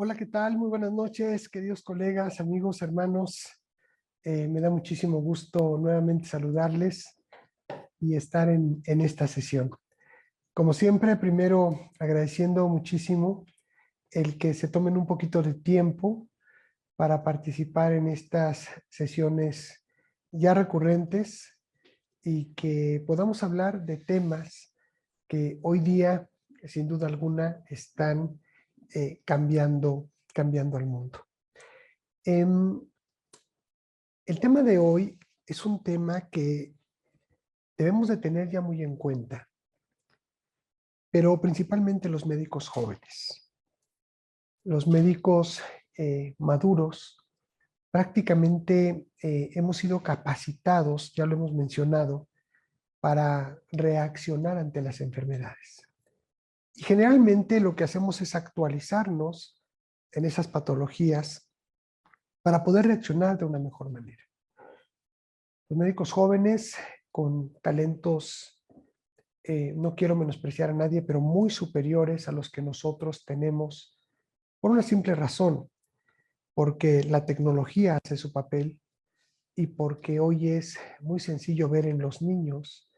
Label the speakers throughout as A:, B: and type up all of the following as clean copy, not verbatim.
A: Hola, ¿qué tal? Muy buenas noches, queridos colegas, amigos, hermanos. Me da muchísimo gusto nuevamente saludarles y estar en esta sesión. Como siempre, primero agradeciendo muchísimo el que se tomen un poquito de tiempo para participar en estas sesiones ya recurrentes y que podamos hablar de temas que hoy día, sin duda alguna, están cambiando al mundo. El tema de hoy es un tema que debemos de tener ya muy en cuenta, pero principalmente los médicos jóvenes. Los médicos maduros prácticamente hemos sido capacitados, ya lo hemos mencionado, para reaccionar ante las enfermedades. Y generalmente lo que hacemos es actualizarnos en esas patologías para poder reaccionar de una mejor manera. Los médicos jóvenes con talentos, no quiero menospreciar a nadie, pero muy superiores a los que nosotros tenemos, por una simple razón, porque la tecnología hace su papel y porque hoy es muy sencillo ver en los niños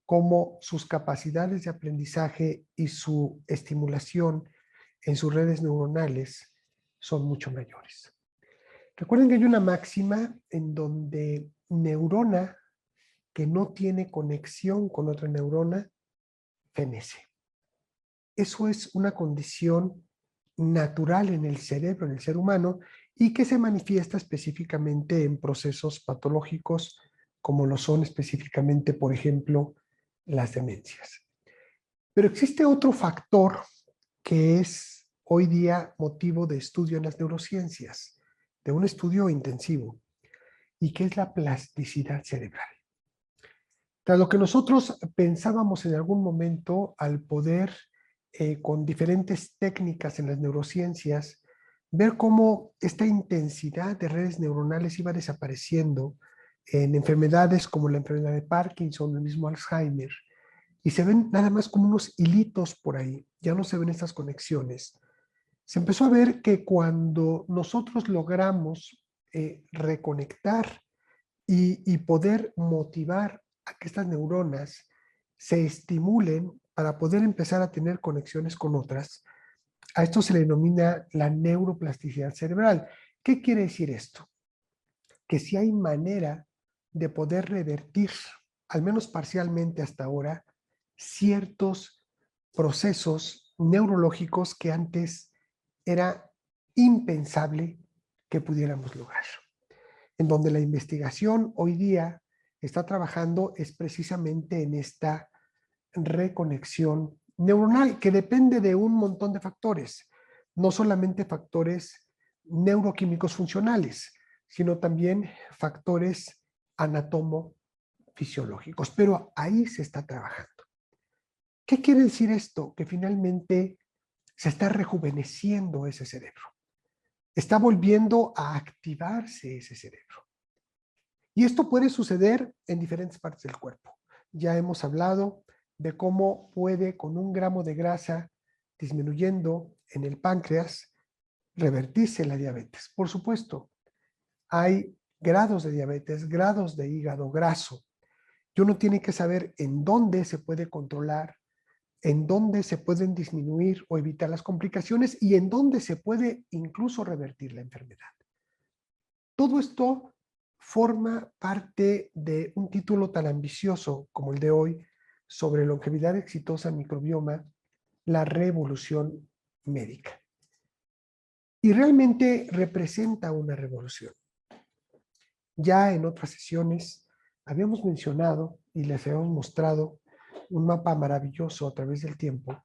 A: cómo sus capacidades de aprendizaje y su estimulación en sus redes neuronales son mucho mayores. Recuerden que hay una máxima en donde neurona que no tiene conexión con otra neurona fenece. Eso es una condición natural en el cerebro, en el ser humano, y que se manifiesta específicamente en procesos patológicos, como lo son específicamente, por ejemplo, las demencias. Pero existe otro factor que es hoy día motivo de estudio en las neurociencias, de un estudio intensivo, y que es la plasticidad cerebral. Tras lo que nosotros pensábamos en algún momento al poder, con diferentes técnicas en las neurociencias, ver cómo esta intensidad de redes neuronales iba desapareciendo en enfermedades como la enfermedad de Parkinson, el mismo Alzheimer, y se ven nada más como unos hilitos por ahí, ya no se ven estas conexiones. Se empezó a ver que cuando nosotros logramos reconectar y poder motivar a que estas neuronas se estimulen para poder empezar a tener conexiones con otras, a esto se le denomina la neuroplasticidad cerebral. ¿Qué quiere decir esto? Que si hay manera de poder revertir, al menos parcialmente hasta ahora, ciertos procesos neurológicos que antes era impensable que pudiéramos lograr. En donde la investigación hoy día está trabajando es precisamente en esta reconexión neuronal que depende de un montón de factores, no solamente factores neuroquímicos funcionales, sino también factores anatomofisiológicos, pero ahí se está trabajando. ¿Qué quiere decir esto? Que finalmente se está rejuveneciendo ese cerebro, está volviendo a activarse ese cerebro. Y esto puede suceder en diferentes partes del cuerpo. Ya hemos hablado de cómo puede, con 1 gramo de grasa disminuyendo en el páncreas, revertirse la diabetes. Por supuesto, hay grados de diabetes, grados de hígado graso. Y uno tiene que saber en dónde se puede controlar, en dónde se pueden disminuir o evitar las complicaciones y en dónde se puede incluso revertir la enfermedad. Todo esto forma parte de un título tan ambicioso como el de hoy sobre longevidad exitosa microbioma, la revolución médica. Y realmente representa una revolución. Ya en otras sesiones habíamos mencionado y les habíamos mostrado un mapa maravilloso a través del tiempo,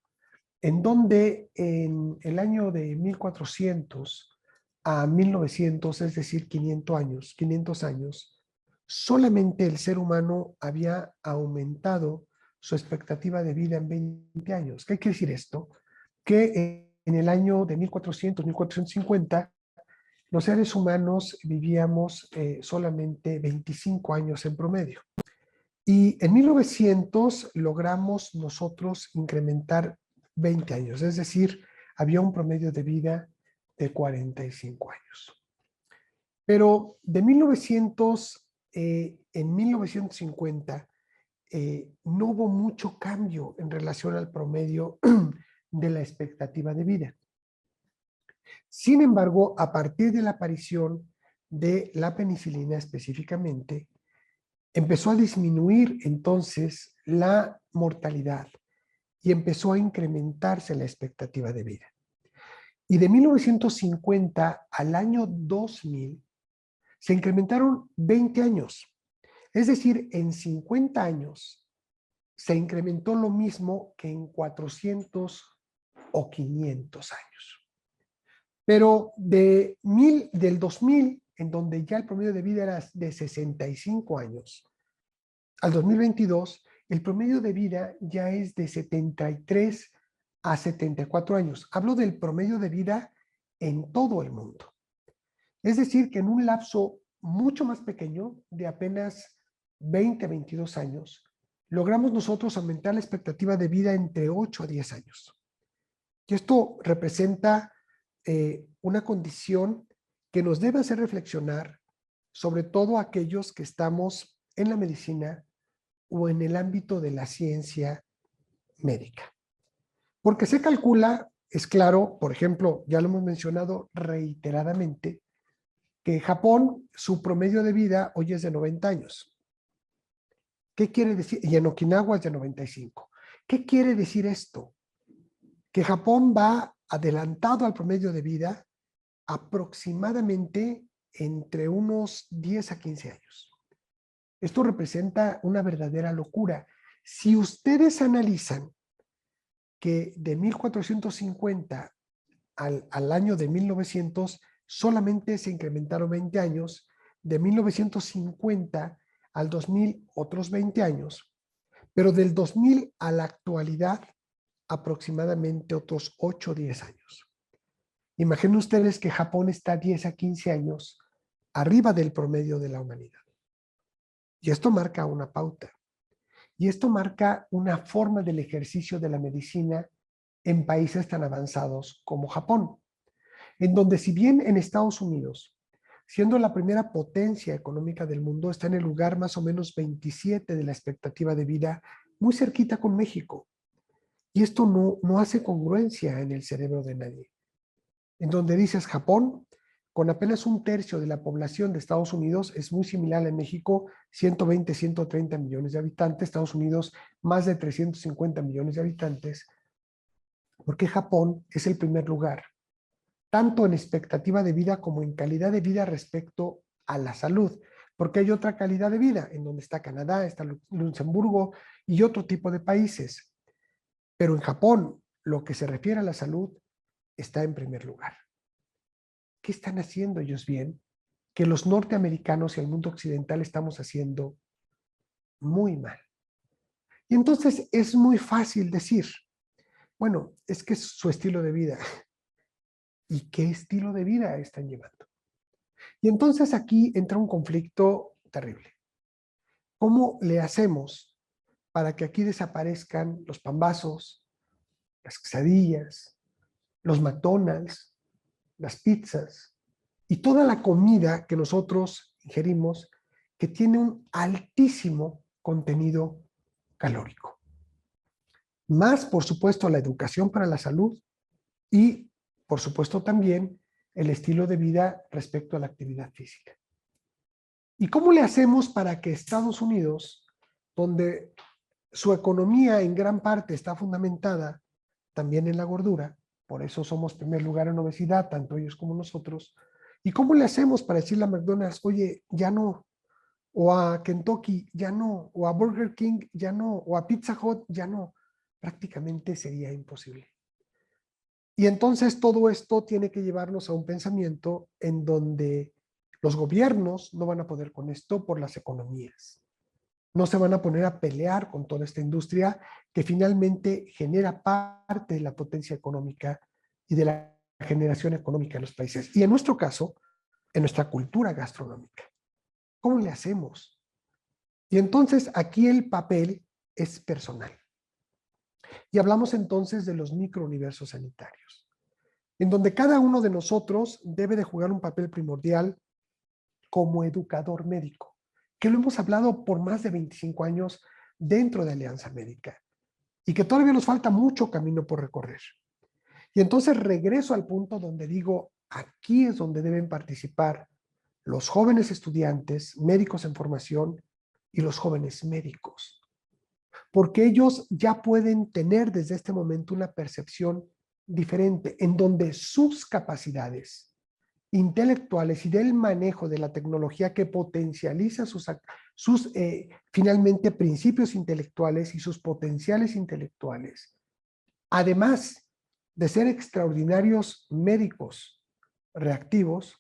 A: en donde en el año de 1400 a 1900, es decir, 500 años, solamente el ser humano había aumentado su expectativa de vida en 20 años. ¿Qué quiere decir esto? Que en el año de 1400, 1450, los seres humanos vivíamos solamente 25 años en promedio. Y en 1900 logramos nosotros incrementar 20 años, es decir, había un promedio de vida de 45 años. Pero de 1900, en 1950, no hubo mucho cambio en relación al promedio de la expectativa de vida. Sin embargo, a partir de la aparición de la penicilina específicamente, empezó a disminuir entonces la mortalidad y empezó a incrementarse la expectativa de vida. Y de 1950 al año 2000 se incrementaron 20 años. Es decir, en 50 años se incrementó lo mismo que en 400 o 500 años. Pero del 2000, en donde ya el promedio de vida era de 65 años, al 2022, el promedio de vida ya es de 73 a 74 años. Hablo del promedio de vida en todo el mundo. Es decir, que en un lapso mucho más pequeño, de apenas 20 a 22 años, logramos nosotros aumentar la expectativa de vida entre 8 a 10 años. Y esto representa una condición que nos debe hacer reflexionar, sobre todo aquellos que estamos en la medicina o en el ámbito de la ciencia médica. Porque se calcula, es claro, por ejemplo, ya lo hemos mencionado reiteradamente, que Japón, su promedio de vida hoy es de 90 años. ¿Qué quiere decir? Y en Okinawa es de 95. ¿Qué quiere decir esto? Que Japón va adelantado al promedio de vida aproximadamente entre unos 10 a 15 años. Esto representa una verdadera locura. Si ustedes analizan que de 1450 al año de 1900 solamente se incrementaron 20 años, de 1950 al 2000 otros 20 años, pero del 2000 a la actualidad aproximadamente otros 8 o 10 años. Imaginen ustedes que Japón está 10 a 15 años arriba del promedio de la humanidad. Y esto marca una pauta. Y esto marca una forma del ejercicio de la medicina en países tan avanzados como Japón, en donde si bien en Estados Unidos, siendo la primera potencia económica del mundo, está en el lugar más o menos 27 de la expectativa de vida, muy cerquita con México. Y esto no hace congruencia en el cerebro de nadie. En donde dices Japón, con apenas un tercio de la población de Estados Unidos, es muy similar a México, 120, 130 millones de habitantes, Estados Unidos más de 350 millones de habitantes, porque Japón es el primer lugar, tanto en expectativa de vida como en calidad de vida respecto a la salud, porque hay otra calidad de vida, en donde está Canadá, está Luxemburgo y otro tipo de países. Pero en Japón, lo que se refiere a la salud, está en primer lugar. ¿Qué están haciendo ellos bien? Que los norteamericanos y el mundo occidental estamos haciendo muy mal. Y entonces es muy fácil decir, bueno, es que es su estilo de vida. ¿Y qué estilo de vida están llevando? Y entonces aquí entra un conflicto terrible. ¿Cómo le hacemos para que aquí desaparezcan los pambazos, las quesadillas, los McDonald's, las pizzas y toda la comida que nosotros ingerimos que tiene un altísimo contenido calórico? Más, por supuesto, la educación para la salud y, por supuesto, también el estilo de vida respecto a la actividad física. ¿Y cómo le hacemos para que Estados Unidos, donde su economía en gran parte está fundamentada también en la gordura, por eso somos primer lugar en obesidad, tanto ellos como nosotros, y cómo le hacemos para decirle a McDonald's, oye, ya no, o a Kentucky, ya no, o a Burger King, ya no, o a Pizza Hut, ya no? Prácticamente sería imposible. Y entonces todo esto tiene que llevarnos a un pensamiento en donde los gobiernos no van a poder con esto por las economías. No se van a poner a pelear con toda esta industria que finalmente genera parte de la potencia económica y de la generación económica de los países. Y en nuestro caso, en nuestra cultura gastronómica. ¿Cómo le hacemos? Y entonces aquí el papel es personal. Y hablamos entonces de los microuniversos sanitarios. en donde cada uno de nosotros debe de jugar un papel primordial como educador médico, que lo hemos hablado por más de 25 años dentro de Alianza Médica y que todavía nos falta mucho camino por recorrer. Y entonces regreso al punto donde digo, aquí es donde deben participar los jóvenes estudiantes, médicos en formación y los jóvenes médicos, porque ellos ya pueden tener desde este momento una percepción diferente en donde sus capacidades intelectuales y del manejo de la tecnología que potencializa sus finalmente principios intelectuales y sus potenciales intelectuales, además de ser extraordinarios médicos reactivos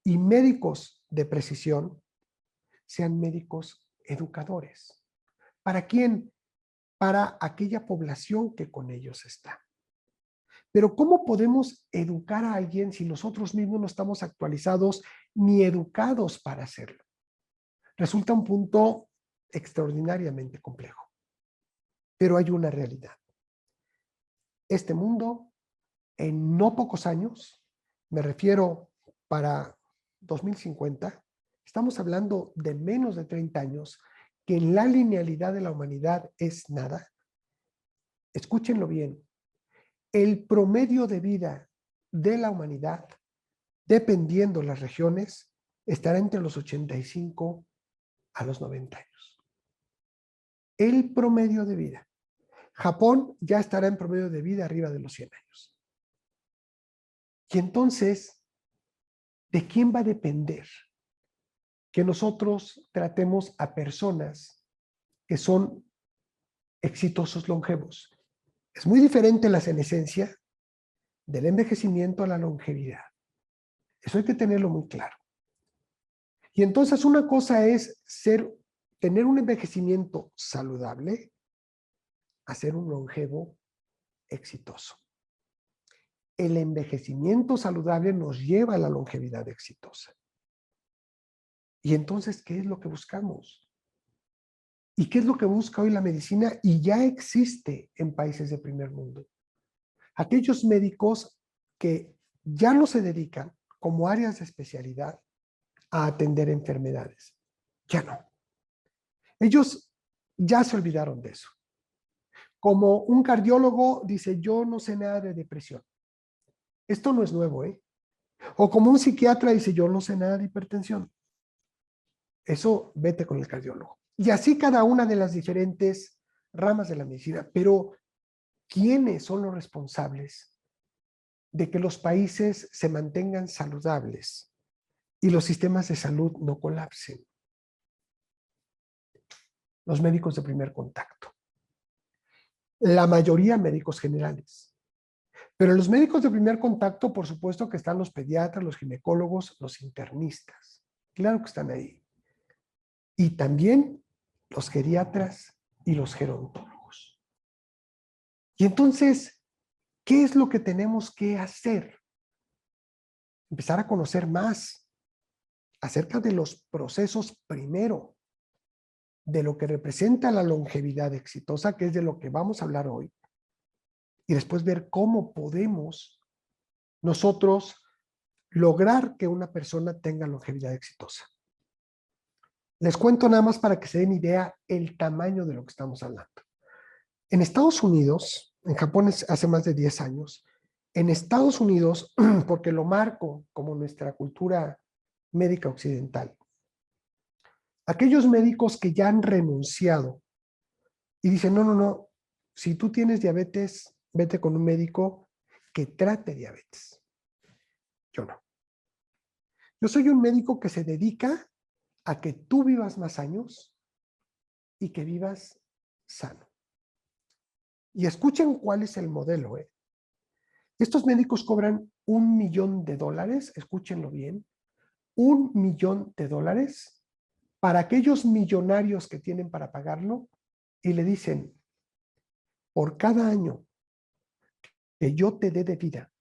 A: y médicos de precisión, sean médicos educadores. ¿Para quién? Para aquella población que con ellos está. Pero ¿cómo podemos educar a alguien si nosotros mismos no estamos actualizados ni educados para hacerlo? Resulta un punto extraordinariamente complejo. Pero hay una realidad. Este mundo, en no pocos años, me refiero para 2050, estamos hablando de menos de 30 años, que en la linealidad de la humanidad es nada. Escúchenlo bien. El promedio de vida de la humanidad, dependiendo las regiones, estará entre los 85 a los 90 años. El promedio de vida. Japón ya estará en promedio de vida arriba de los 100 años. Y entonces, ¿de quién va a depender que nosotros tratemos a personas que son exitosos longevos? Es muy diferente la senescencia del envejecimiento a la longevidad. Eso hay que tenerlo muy claro. Y entonces una cosa es tener un envejecimiento saludable a ser un longevo exitoso. El envejecimiento saludable nos lleva a la longevidad exitosa. Y entonces, ¿qué es lo que buscamos? ¿Y qué es lo que busca hoy la medicina? Y ya existe en países de primer mundo. Aquellos médicos que ya no se dedican como áreas de especialidad a atender enfermedades. Ya no. Ellos ya se olvidaron de eso. Como un cardiólogo dice, yo no sé nada de depresión. Esto no es nuevo, ¿eh? O como un psiquiatra dice, yo no sé nada de hipertensión. Eso vete con el cardiólogo. Y así cada una de las diferentes ramas de la medicina. Pero, ¿quiénes son los responsables de que los países se mantengan saludables y los sistemas de salud no colapsen? Los médicos de primer contacto. La mayoría médicos generales. Pero en los médicos de primer contacto, por supuesto que están los pediatras, los ginecólogos, los internistas. Claro que están ahí. Y también los geriatras y los gerontólogos. Y entonces, ¿qué es lo que tenemos que hacer? Empezar a conocer más acerca de los procesos primero, de lo que representa la longevidad exitosa, que es de lo que vamos a hablar hoy, y después ver cómo podemos nosotros lograr que una persona tenga longevidad exitosa. Les cuento nada más para que se den idea el tamaño de lo que estamos hablando. En Estados Unidos, en Japón hace más de 10 años, en Estados Unidos, porque lo marco como nuestra cultura médica occidental, aquellos médicos que ya han renunciado y dicen, no, no, no, si tú tienes diabetes, vete con un médico que trate diabetes. Yo no. Yo soy un médico que se dedica a que tú vivas más años y que vivas sano. Y escuchen cuál es el modelo. Estos médicos cobran $1 millón, escúchenlo bien, $1 millón para aquellos millonarios que tienen para pagarlo y le dicen, por cada año que yo te dé de vida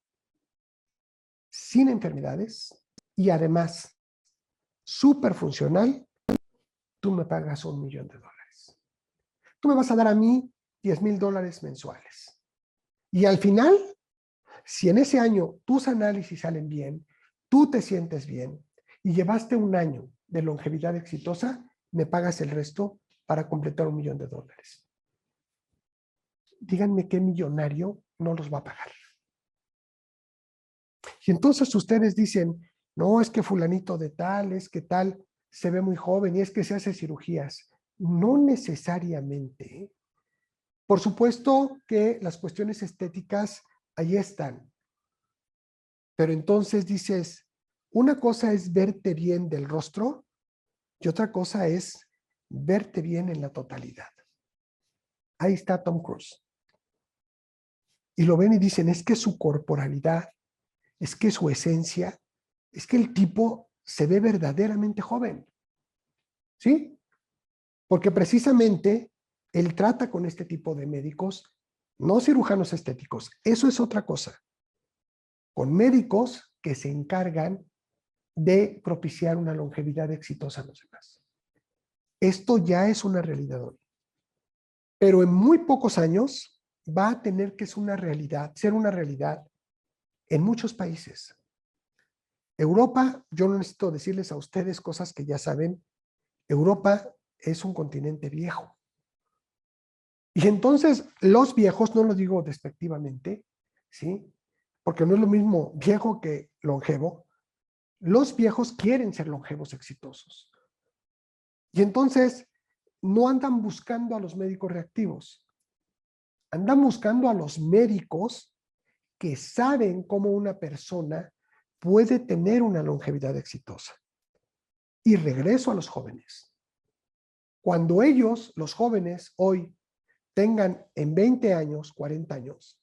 A: sin enfermedades y además súper funcional, tú me pagas $1 millón. Tú me vas a dar a mí $10,000 mensuales. Y al final, Si en ese año tus análisis salen bien, tú te sientes bien y llevaste un año de longevidad exitosa, me pagas el resto para completar $1 millón. Díganme qué millonario no los va a pagar. Y entonces ustedes dicen, no, es que fulanito de tal, es que tal, se ve muy joven y es que se hace cirugías. No necesariamente. Por supuesto que las cuestiones estéticas ahí están. Pero entonces dices, una cosa es verte bien del rostro y otra cosa es verte bien en la totalidad. Ahí está Tom Cruise. Y lo ven y dicen, es que su corporalidad, es que su esencia, es que el tipo se ve verdaderamente joven. ¿Sí? Porque precisamente él trata con este tipo de médicos, no cirujanos estéticos, eso es otra cosa, con médicos que se encargan de propiciar una longevidad exitosa a los demás. Esto ya es una realidad hoy. Pero en muy pocos años va a tener que ser una realidad en muchos países. Europa, yo no necesito decirles a ustedes cosas que ya saben, Europa es un continente viejo. Y entonces los viejos, no lo digo despectivamente, ¿sí? Porque no es lo mismo viejo que longevo. Los viejos quieren ser longevos exitosos. Y entonces no andan buscando a los médicos reactivos. Andan buscando a los médicos que saben cómo una persona puede tener una longevidad exitosa. Y regreso a los jóvenes. Cuando ellos, los jóvenes, hoy tengan en 20 años, 40 años,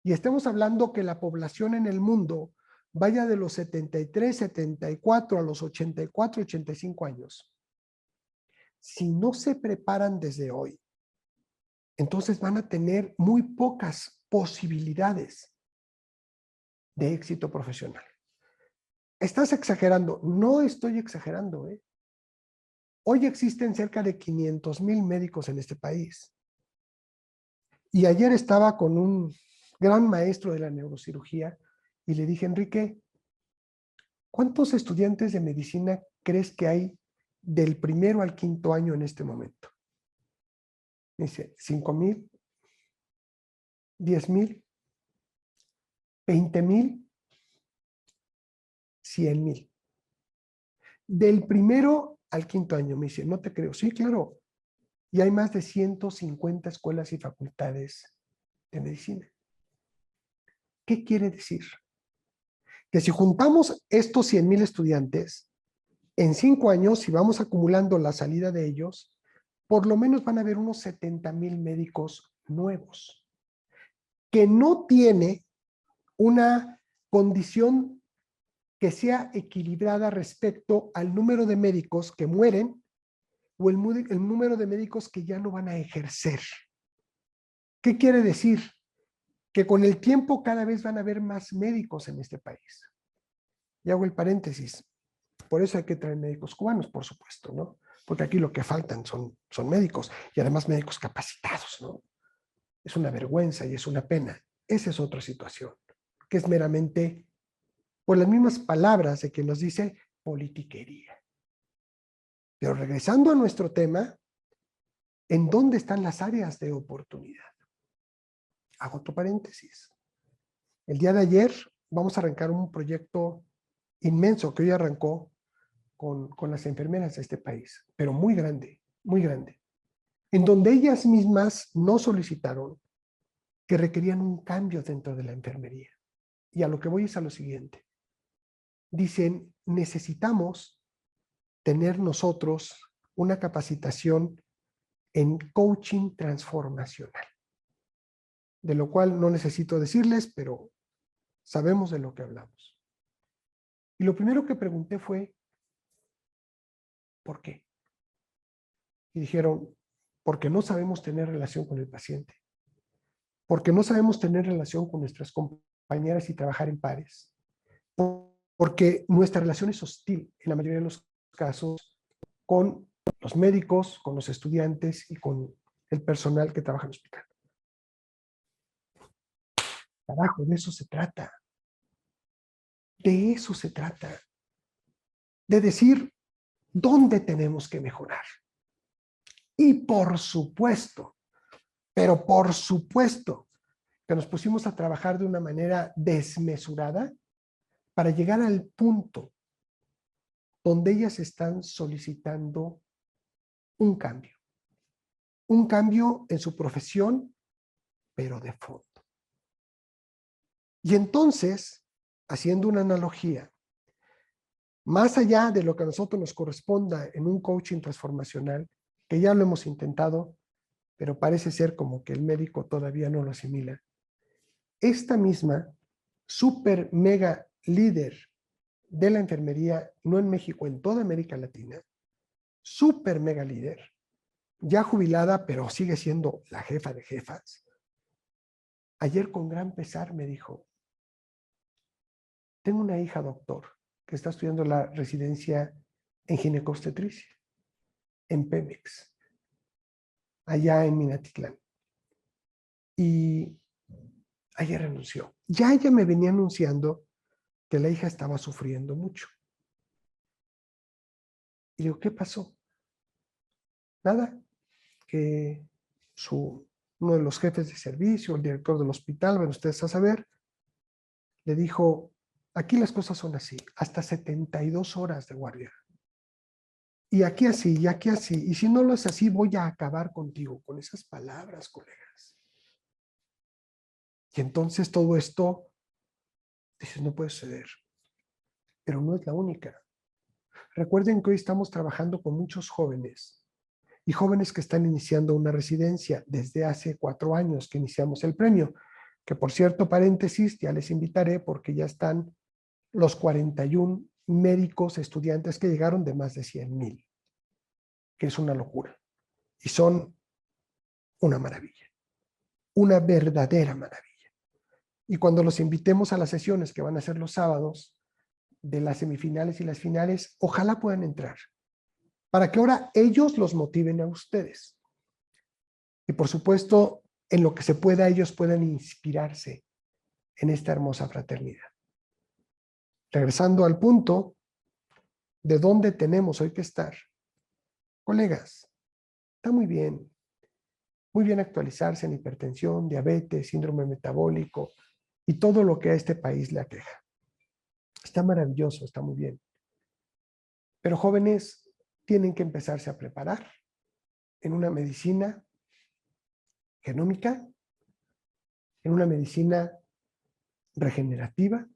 A: y estemos hablando que la población en el mundo vaya de los 73, 74 a los 84, 85 años. Si no se preparan desde hoy, entonces van a tener muy pocas posibilidades de éxito profesional. Estás exagerando. No estoy exagerando, ¿eh? Hoy existen cerca de 500,000 médicos en este país. Y ayer estaba con un gran maestro de la neurocirugía y le dije, Enrique, ¿cuántos estudiantes de medicina crees que hay del primero al quinto año en este momento? Me dice, 5,000, 10,000, 20,000, 100,000. Del primero al quinto año, me dice, no te creo. Sí, claro. Y hay más de 150 escuelas y facultades de medicina. ¿Qué quiere decir? Que si juntamos estos 100,000 estudiantes, en 5 años, si vamos acumulando la salida de ellos, por lo menos van a haber unos 70,000 médicos nuevos, que no tiene una condición que sea equilibrada respecto al número de médicos que mueren o el número de médicos que ya no van a ejercer. ¿Qué quiere decir? Que con el tiempo cada vez van a haber más médicos en este país. Y hago el paréntesis. Por eso hay que traer médicos cubanos, por supuesto, ¿no? Porque aquí lo que faltan son médicos y además médicos capacitados, ¿no? Es una vergüenza y es una pena. Esa es otra situación, que es meramente, por las mismas palabras de quien nos dice, politiquería. Pero regresando a nuestro tema, ¿en dónde están las áreas de oportunidad? Hago otro paréntesis. El día de ayer vamos a arrancar un proyecto inmenso que hoy arrancó con las enfermeras de este país, pero muy grande, en donde ellas mismas no solicitaron que requerían un cambio dentro de la enfermería. Y a lo que voy es a lo siguiente. Dicen, necesitamos tener nosotros una capacitación en coaching transformacional, de lo cual no necesito decirles, pero sabemos de lo que hablamos. Y lo primero que pregunté fue, ¿por qué? Y dijeron, porque no sabemos tener relación con el paciente, porque no sabemos tener relación con nuestras compañeras y trabajar en pares, porque nuestra relación es hostil en la mayoría de los casos con los médicos, con los estudiantes y con el personal que trabaja en el hospital. Carajo, de eso se trata. De eso se trata. De decir dónde tenemos que mejorar. Y por supuesto, pero por supuesto, que nos pusimos a trabajar de una manera desmesurada para llegar al punto donde ellas están solicitando un cambio. Un cambio en su profesión, pero de fondo. Y entonces, haciendo una analogía, más allá de lo que a nosotros nos corresponda en un coaching transformacional, que ya lo hemos intentado, pero parece ser como que el médico todavía no lo asimila, esta misma super mega líder de la enfermería, no en México, en toda América Latina, super mega líder, ya jubilada, pero sigue siendo la jefa de jefas, ayer con gran pesar me dijo, tengo una hija doctor que está estudiando la residencia en ginecobstetricia, en Pemex, allá en Minatitlán. Y ayer renunció. Ya ella me venía anunciando que la hija estaba sufriendo mucho. Y digo, ¿qué pasó? Nada, que uno de los jefes de servicio, el director del hospital, bueno, ustedes a saber, le dijo, aquí las cosas son así, hasta 72 horas de guardia. Y aquí así, y aquí así. Y si no lo es así, voy a acabar contigo. Con esas palabras, colegas. Y entonces todo esto, dices, no puede suceder. Pero no es la única. Recuerden que hoy estamos trabajando con muchos jóvenes. Y jóvenes que están iniciando una residencia desde hace 4 años que iniciamos el premio. Que por cierto, paréntesis, ya les invitaré porque ya están los 41 médicos estudiantes que llegaron de más de 100,000. Que es una locura. Y son una maravilla. Una verdadera maravilla. Y cuando los invitemos a las sesiones que van a ser los sábados de las semifinales y las finales, ojalá puedan entrar para que ahora ellos los motiven a ustedes. Y por supuesto, en lo que se pueda, ellos puedan inspirarse en esta hermosa fraternidad. Regresando al punto de dónde tenemos hoy que estar. Colegas, está muy bien actualizarse en hipertensión, diabetes, síndrome metabólico y todo lo que a este país le aqueja. Está maravilloso, está muy bien. Pero jóvenes tienen que empezarse a preparar en una medicina genómica, en una medicina regenerativa,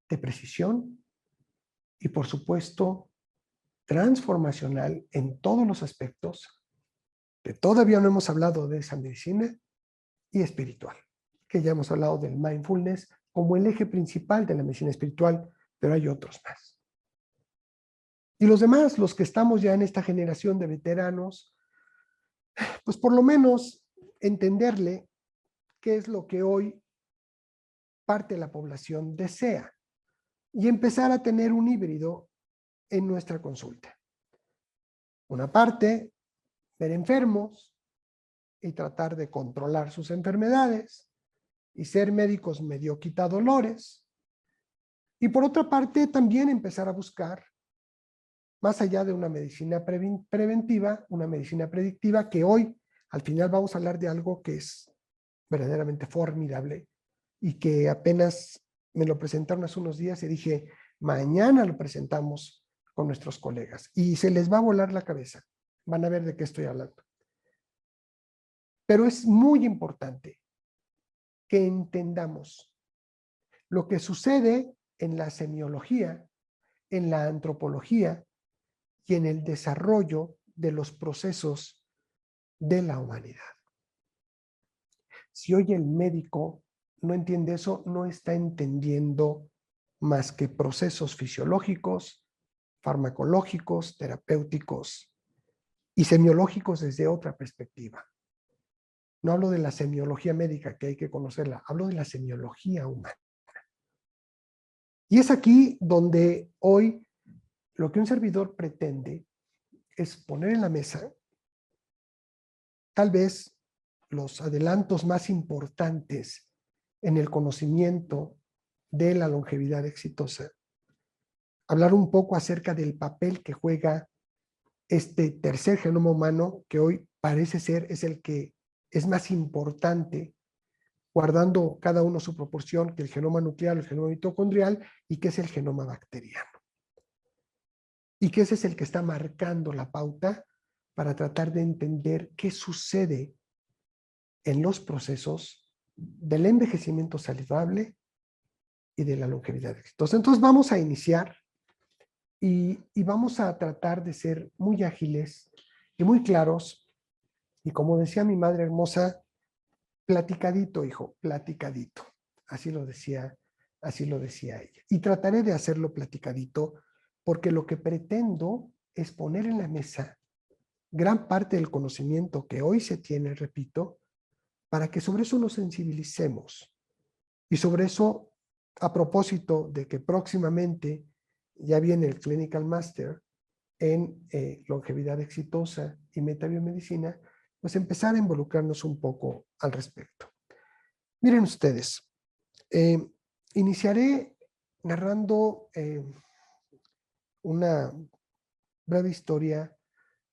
A: de precisión y, por supuesto, transformacional en todos los aspectos, que todavía no hemos hablado de esa medicina, y espiritual, que ya hemos hablado del mindfulness como el eje principal de la medicina espiritual, pero hay otros más. Y los demás, los que estamos ya en esta generación de veteranos, pues por lo menos entenderle qué es lo que hoy parte de la población desea y empezar a tener un híbrido en nuestra consulta. Una parte, ver enfermos y tratar de controlar sus enfermedades y ser médicos medio quitadolores. Y por otra parte, también empezar a buscar, más allá de una medicina preventiva, una medicina predictiva, que hoy, al final, vamos a hablar de algo que es verdaderamente formidable y que apenas me lo presentaron hace unos días y dije, mañana lo presentamos con nuestros colegas y se les va a volar la cabeza. Van a ver de qué estoy hablando. Pero es muy importante que entendamos lo que sucede en la semiología, en la antropología y en el desarrollo de los procesos de la humanidad. Si hoy el médico no entiende eso, no está entendiendo más que procesos fisiológicos, farmacológicos, terapéuticos y semiológicos desde otra perspectiva. No hablo de la semiología médica, que hay que conocerla, hablo de la semiología humana. Y es aquí donde hoy lo que un servidor pretende es poner en la mesa tal vez los adelantos más importantes en el conocimiento de la longevidad exitosa, hablar un poco acerca del papel que juega este tercer genoma humano, que hoy parece ser es el que es más importante, guardando cada uno su proporción, que el genoma nuclear, el genoma mitocondrial, y que es el genoma bacteriano. Y que ese es el que está marcando la pauta para tratar de entender qué sucede en los procesos del envejecimiento saludable y de la longevidad exitosa. Entonces vamos a iniciar y vamos a tratar de ser muy ágiles y muy claros. Y como decía mi madre hermosa, platicadito, hijo, platicadito. Así lo decía ella. Y trataré de hacerlo platicadito porque lo que pretendo es poner en la mesa gran parte del conocimiento que hoy se tiene, repito, para que sobre eso nos sensibilicemos. Y sobre eso, a propósito de que próximamente ya viene el Clinical Master en longevidad exitosa y metabiomedicina, pues empezar a involucrarnos un poco al respecto. Miren ustedes, iniciaré narrando una breve historia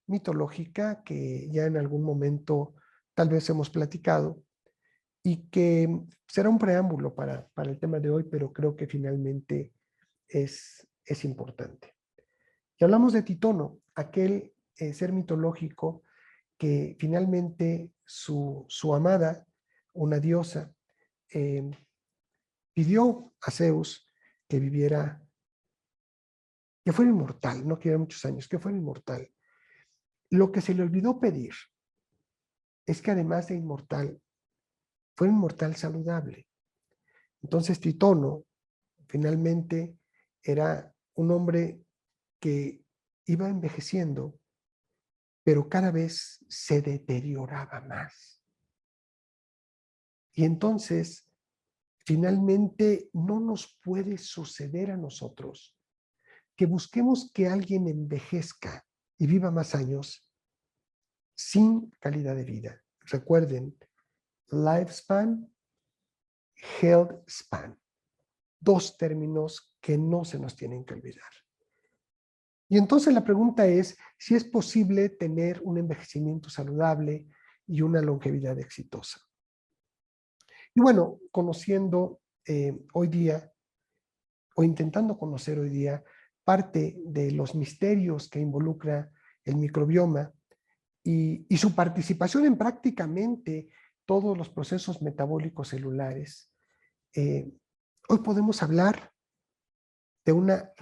A: mitológica que ya en algún momento tal vez hemos platicado y que será un preámbulo para el tema de hoy, pero creo que finalmente es importante. Y hablamos de Titono, aquel ser mitológico que finalmente su amada, una diosa, pidió a Zeus que viviera, que fuera inmortal, no que viviera muchos años, que fuera inmortal. Lo que se le olvidó pedir es que además de inmortal, fuera inmortal saludable. Entonces Titono finalmente era un hombre que iba envejeciendo, pero cada vez se deterioraba más. Y entonces, finalmente, no nos puede suceder a nosotros que busquemos que alguien envejezca y viva más años sin calidad de vida. Recuerden, lifespan, health span. Dos términos que no se nos tienen que olvidar. Y entonces la pregunta es si es posible tener un envejecimiento saludable y una longevidad exitosa. Y bueno, conociendo hoy día, o intentando conocer hoy día, parte de los misterios que involucra el microbioma y su participación en prácticamente todos los procesos metabólicos celulares, hoy podemos hablar de una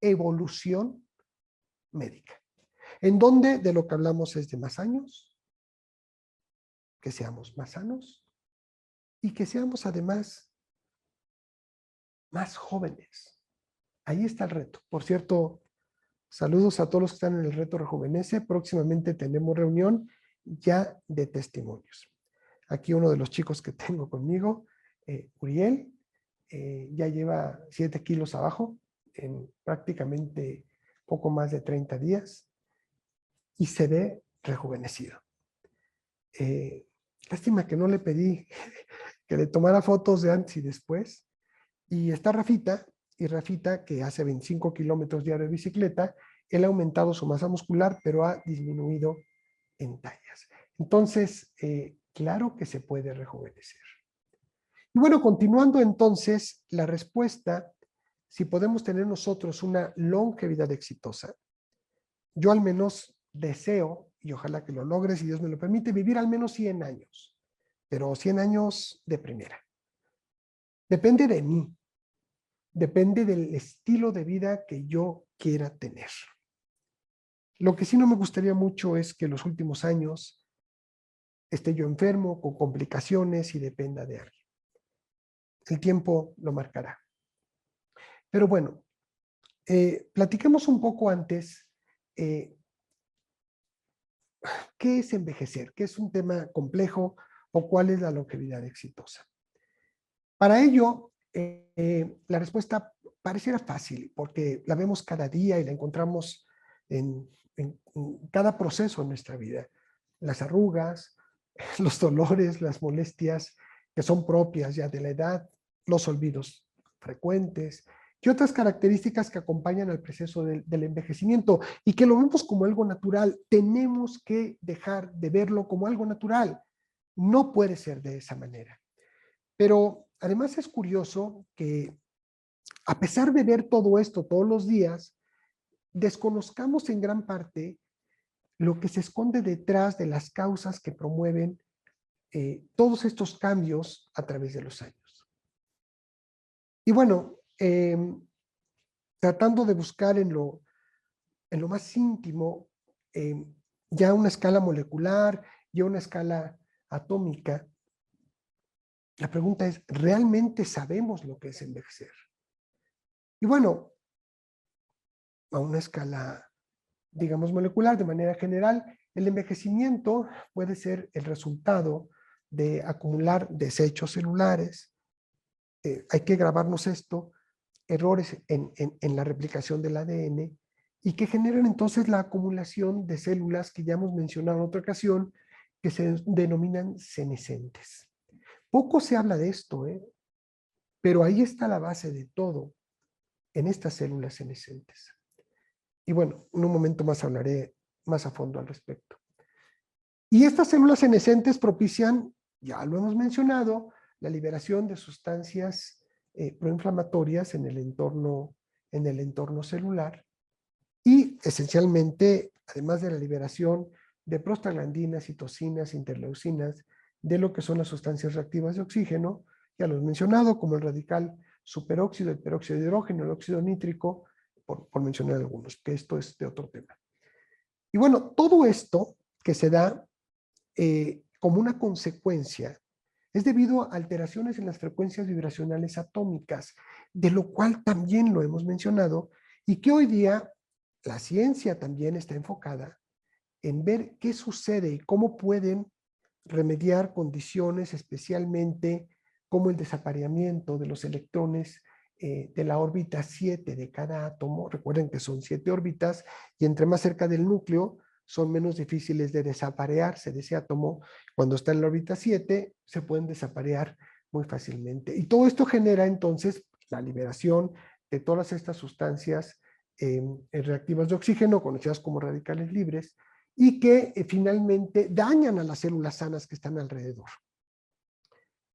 A: reevolución médica, en donde de lo que hablamos es de más años, que seamos más sanos y que seamos además más jóvenes. Ahí está el reto. Por cierto, saludos a todos los que están en el reto Rejuvenece. Próximamente tenemos reunión ya de testimonios. Aquí uno de los chicos que tengo conmigo, Uriel, ya lleva 7 kilos abajo en prácticamente poco más de 30 días y se ve rejuvenecido. Lástima que no le pedí que le tomara fotos de antes y después. Y está Rafita, y Rafita, que hace 25 kilómetros diarios de bicicleta, él ha aumentado su masa muscular, pero ha disminuido en tallas. Entonces, claro que se puede rejuvenecer. Y bueno, continuando entonces, la respuesta, si podemos tener nosotros una longevidad exitosa, yo al menos deseo, y ojalá que lo logre, si Dios me lo permite, vivir al menos 100 años, pero 100 años de primera. Depende de mí, depende del estilo de vida que yo quiera tener. Lo que sí no me gustaría mucho es que los últimos años esté yo enfermo, con complicaciones y dependa de alguien. El tiempo lo marcará. Pero bueno, platiquemos un poco antes qué es envejecer, qué es un tema complejo o cuál es la longevidad exitosa. Para ello, la respuesta pareciera fácil porque la vemos cada día y la encontramos en cada proceso en nuestra vida. Las arrugas, los dolores, las molestias que son propias ya de la edad, los olvidos frecuentes y otras características que acompañan al proceso del envejecimiento y que lo vemos como algo natural. Tenemos que dejar de verlo como algo natural. No puede ser de esa manera. Pero además es curioso que a pesar de ver todo esto todos los días, desconozcamos en gran parte lo que se esconde detrás de las causas que promueven todos estos cambios a través de los años. Y bueno, tratando de buscar en lo más íntimo, ya una escala molecular, ya una escala atómica, la pregunta es, ¿realmente sabemos lo que es envejecer? Y bueno, a una escala, digamos, molecular, de manera general, el envejecimiento puede ser el resultado de acumular desechos celulares. Hay que grabarnos esto, errores en la replicación del ADN y que generan entonces la acumulación de células que ya hemos mencionado en otra ocasión, que se denominan senescentes. Poco se habla de esto, pero ahí está la base de todo, en estas células senescentes. Y bueno, en un momento más hablaré más a fondo al respecto. Y estas células senescentes propician, ya lo hemos mencionado, la liberación de sustancias proinflamatorias en el entorno celular y esencialmente, además de la liberación de prostaglandinas, citocinas, interleucinas, de lo que son las sustancias reactivas de oxígeno, ya lo he mencionado, como el radical superóxido, el peróxido de hidrógeno, el óxido nítrico, por mencionar algunos, que esto es de otro tema. Y bueno, todo esto que se da como una consecuencia es debido a alteraciones en las frecuencias vibracionales atómicas, de lo cual también lo hemos mencionado, y que hoy día la ciencia también está enfocada en ver qué sucede y cómo pueden remediar condiciones, especialmente como el desapareamiento de los electrones de la órbita 7 de cada átomo. Recuerden que son 7 órbitas y entre más cerca del núcleo son menos difíciles de desaparearse de ese átomo. Cuando está en la órbita 7 se pueden desaparear muy fácilmente. Y todo esto genera entonces la liberación de todas estas sustancias reactivas de oxígeno, conocidas como radicales libres, y que finalmente dañan a las células sanas que están alrededor.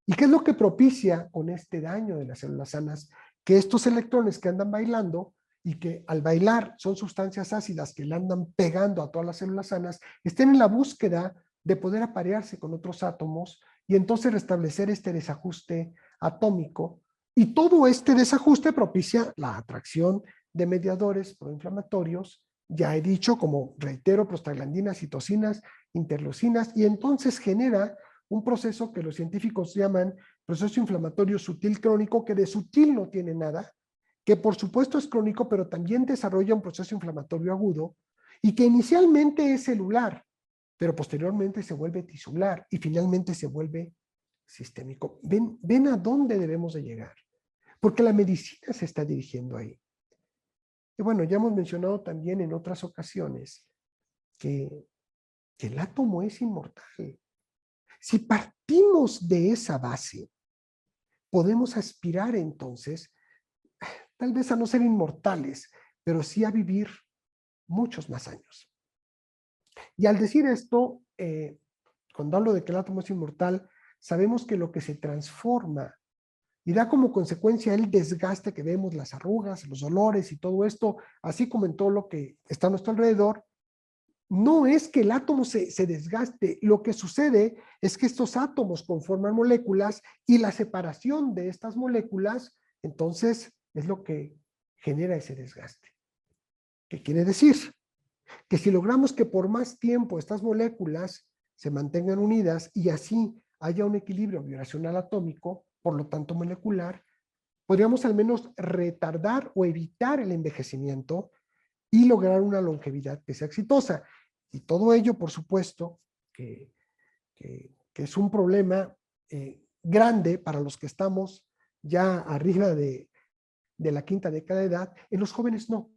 A: ¿Y qué es lo que propicia con este daño de las células sanas? Que estos electrones que andan bailando y que al bailar son sustancias ácidas que le andan pegando a todas las células sanas, estén en la búsqueda de poder aparearse con otros átomos y entonces restablecer este desajuste atómico. Y todo este desajuste propicia la atracción de mediadores proinflamatorios, ya he dicho, como reitero, prostaglandinas, citocinas, interleucinas, y entonces genera un proceso que los científicos llaman proceso inflamatorio sutil crónico, que de sutil no tiene nada, que por supuesto es crónico, pero también desarrolla un proceso inflamatorio agudo y que inicialmente es celular, pero posteriormente se vuelve tisular y finalmente se vuelve sistémico. Ven a dónde debemos de llegar, porque la medicina se está dirigiendo ahí. Y bueno, ya hemos mencionado también en otras ocasiones que el átomo es inmortal. Si partimos de esa base, podemos aspirar entonces, tal vez a no ser inmortales, pero sí a vivir muchos más años. Y al decir esto, cuando hablo de que el átomo es inmortal, sabemos que lo que se transforma y da como consecuencia el desgaste que vemos, las arrugas, los dolores y todo esto, así como en todo lo que está a nuestro alrededor, no es que el átomo se desgaste, lo que sucede es que estos átomos conforman moléculas y la separación de estas moléculas, entonces, es lo que genera ese desgaste. ¿Qué quiere decir? Que si logramos que por más tiempo estas moléculas se mantengan unidas y así haya un equilibrio vibracional atómico, por lo tanto molecular, podríamos al menos retardar o evitar el envejecimiento y lograr una longevidad que sea exitosa. Y todo ello, por supuesto, que es un problema grande para los que estamos ya arriba de la quinta década de edad. En los jóvenes no.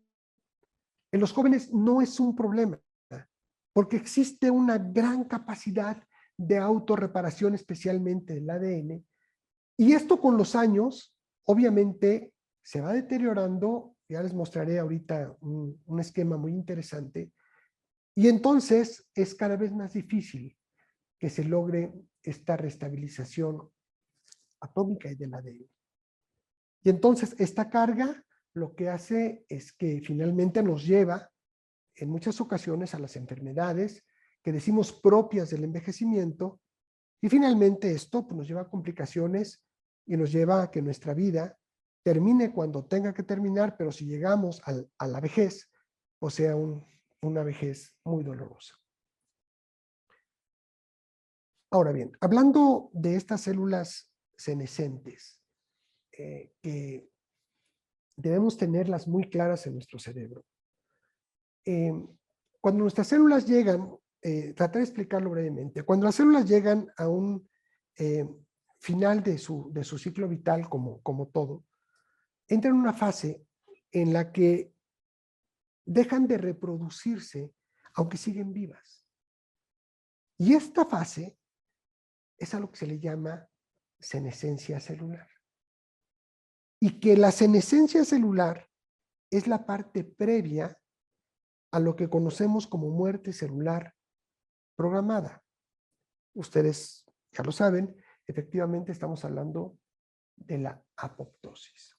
A: En los jóvenes no es un problema, porque existe una gran capacidad de autorreparación, especialmente del ADN. Y esto con los años, obviamente, se va deteriorando. Ya les mostraré ahorita un esquema muy interesante. Y entonces es cada vez más difícil que se logre esta restabilización atómica y del ADN. Y entonces esta carga lo que hace es que finalmente nos lleva en muchas ocasiones a las enfermedades que decimos propias del envejecimiento, y finalmente esto pues, nos lleva a complicaciones y nos lleva a que nuestra vida termine cuando tenga que terminar, pero si llegamos a la vejez, pues sea una vejez muy dolorosa. Ahora bien, hablando de estas células senescentes, que debemos tenerlas muy claras en nuestro cerebro. Cuando nuestras células llegan, trataré de explicarlo brevemente, cuando las células llegan a un final de su ciclo vital, como todo, entran en una fase en la que dejan de reproducirse, aunque siguen vivas. Y esta fase es a lo que se le llama senescencia celular. Y que la senescencia celular es la parte previa a lo que conocemos como muerte celular programada. Ustedes ya lo saben, efectivamente estamos hablando de la apoptosis.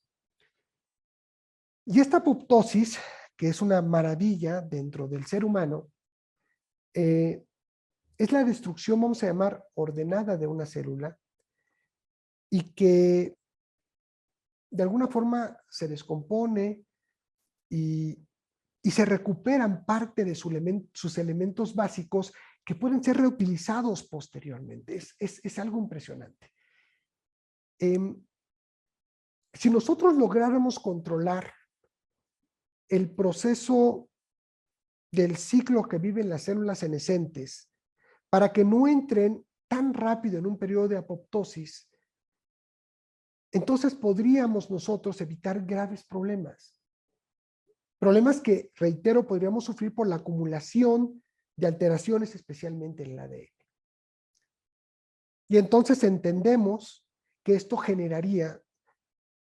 A: Y esta apoptosis, que es una maravilla dentro del ser humano, es la destrucción, vamos a llamar, ordenada de una célula y que de alguna forma se descompone y se recuperan parte de sus elementos básicos que pueden ser reutilizados posteriormente. Es algo impresionante. Si nosotros lográramos controlar el proceso del ciclo que viven las células senescentes para que no entren tan rápido en un periodo de apoptosis, entonces podríamos nosotros evitar graves problemas. Problemas que, reitero, podríamos sufrir por la acumulación de alteraciones, especialmente en el ADN. Y entonces entendemos que esto generaría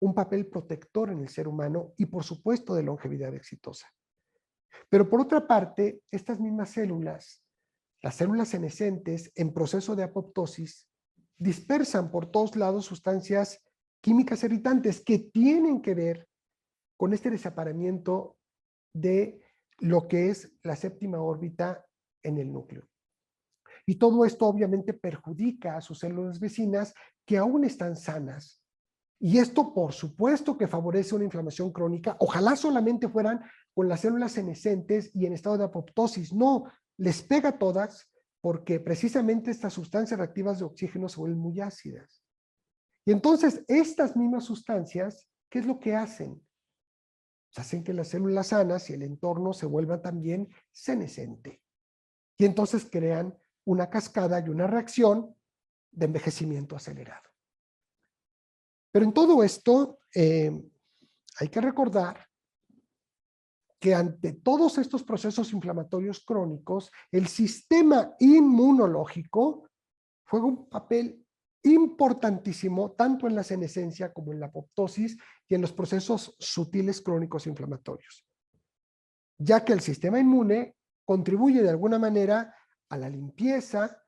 A: un papel protector en el ser humano y, por supuesto, de longevidad exitosa. Pero por otra parte, estas mismas células, las células senescentes en proceso de apoptosis, dispersan por todos lados sustancias químicas irritantes que tienen que ver con este desaparamiento de lo que es la séptima órbita en el núcleo. Y todo esto obviamente perjudica a sus células vecinas que aún están sanas. Y esto, por supuesto, que favorece una inflamación crónica. Ojalá solamente fueran con las células senescentes y en estado de apoptosis. No, les pega a todas porque precisamente estas sustancias reactivas de oxígeno se vuelven muy ácidas. Y entonces, estas mismas sustancias, ¿qué es lo que hacen? Pues hacen que las células sanas y el entorno se vuelvan también senescente. Y entonces crean una cascada y una reacción de envejecimiento acelerado. Pero en todo esto hay que recordar que ante todos estos procesos inflamatorios crónicos, el sistema inmunológico juega un papel importantísimo tanto en la senescencia como en la apoptosis y en los procesos sutiles crónicos inflamatorios, ya que el sistema inmune contribuye de alguna manera a la limpieza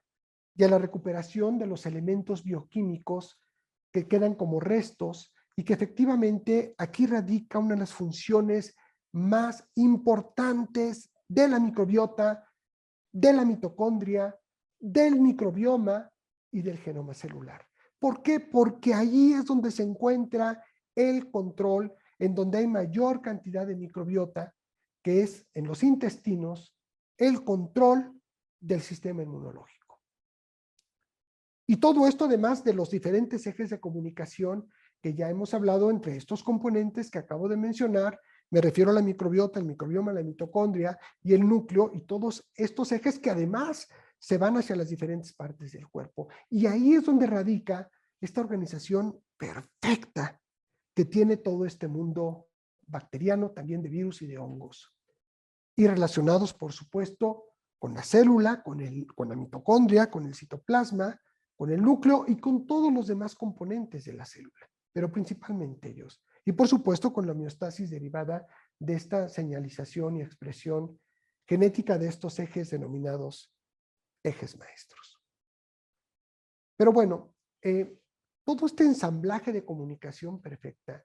A: y a la recuperación de los elementos bioquímicos que quedan como restos y que efectivamente aquí radica una de las funciones más importantes de la microbiota, de la mitocondria, del microbioma y del genoma celular. ¿Por qué? Porque allí es donde se encuentra el control, en donde hay mayor cantidad de microbiota, que es en los intestinos, el control del sistema inmunológico. Y todo esto además de los diferentes ejes de comunicación que ya hemos hablado entre estos componentes que acabo de mencionar. Me refiero a la microbiota, el microbioma, la mitocondria y el núcleo y todos estos ejes que además se van hacia las diferentes partes del cuerpo. Y ahí es donde radica esta organización perfecta que tiene todo este mundo bacteriano, también de virus y de hongos. Y relacionados, por supuesto, con la célula, con la mitocondria, con el citoplasma, con el núcleo y con todos los demás componentes de la célula, pero principalmente ellos. Y por supuesto con la homeostasis derivada de esta señalización y expresión genética de estos ejes denominados ejes maestros. Pero bueno, todo este ensamblaje de comunicación perfecta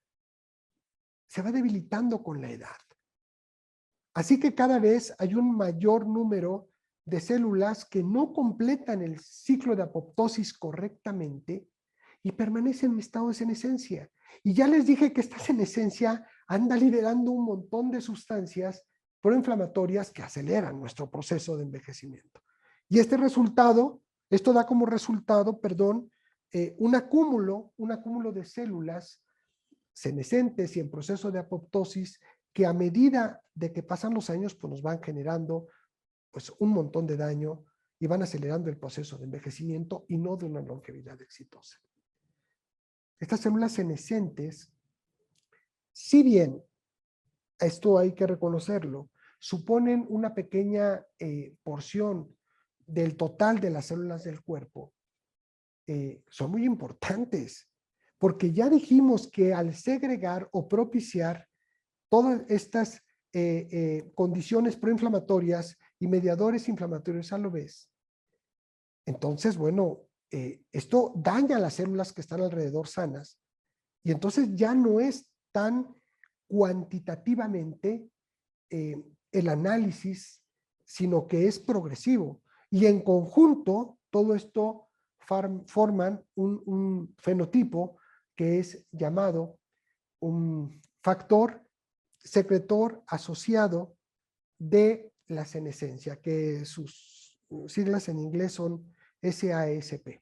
A: se va debilitando con la edad. Así que cada vez hay un mayor número de células que no completan el ciclo de apoptosis correctamente y permanecen en estado de senescencia. Y ya les dije que esta senescencia anda liberando un montón de sustancias proinflamatorias que aceleran nuestro proceso de envejecimiento. Y esto da como resultado, un acúmulo de células senescentes y en proceso de apoptosis que a medida de que pasan los años pues nos van generando pues un montón de daño y van acelerando el proceso de envejecimiento y no de una longevidad exitosa. Estas células senescentes, si bien esto hay que reconocerlo, suponen una pequeña porción del total de las células del cuerpo, son muy importantes, porque ya dijimos que al segregar o propiciar todas estas condiciones proinflamatorias y mediadores inflamatorios a la vez, entonces, bueno, esto daña a las células que están alrededor sanas y entonces ya no es tan cuantitativamente el análisis, sino que es progresivo. Y en conjunto, todo esto forman un fenotipo que es llamado un factor secretor asociado de la senescencia, que sus siglas en inglés son SASP.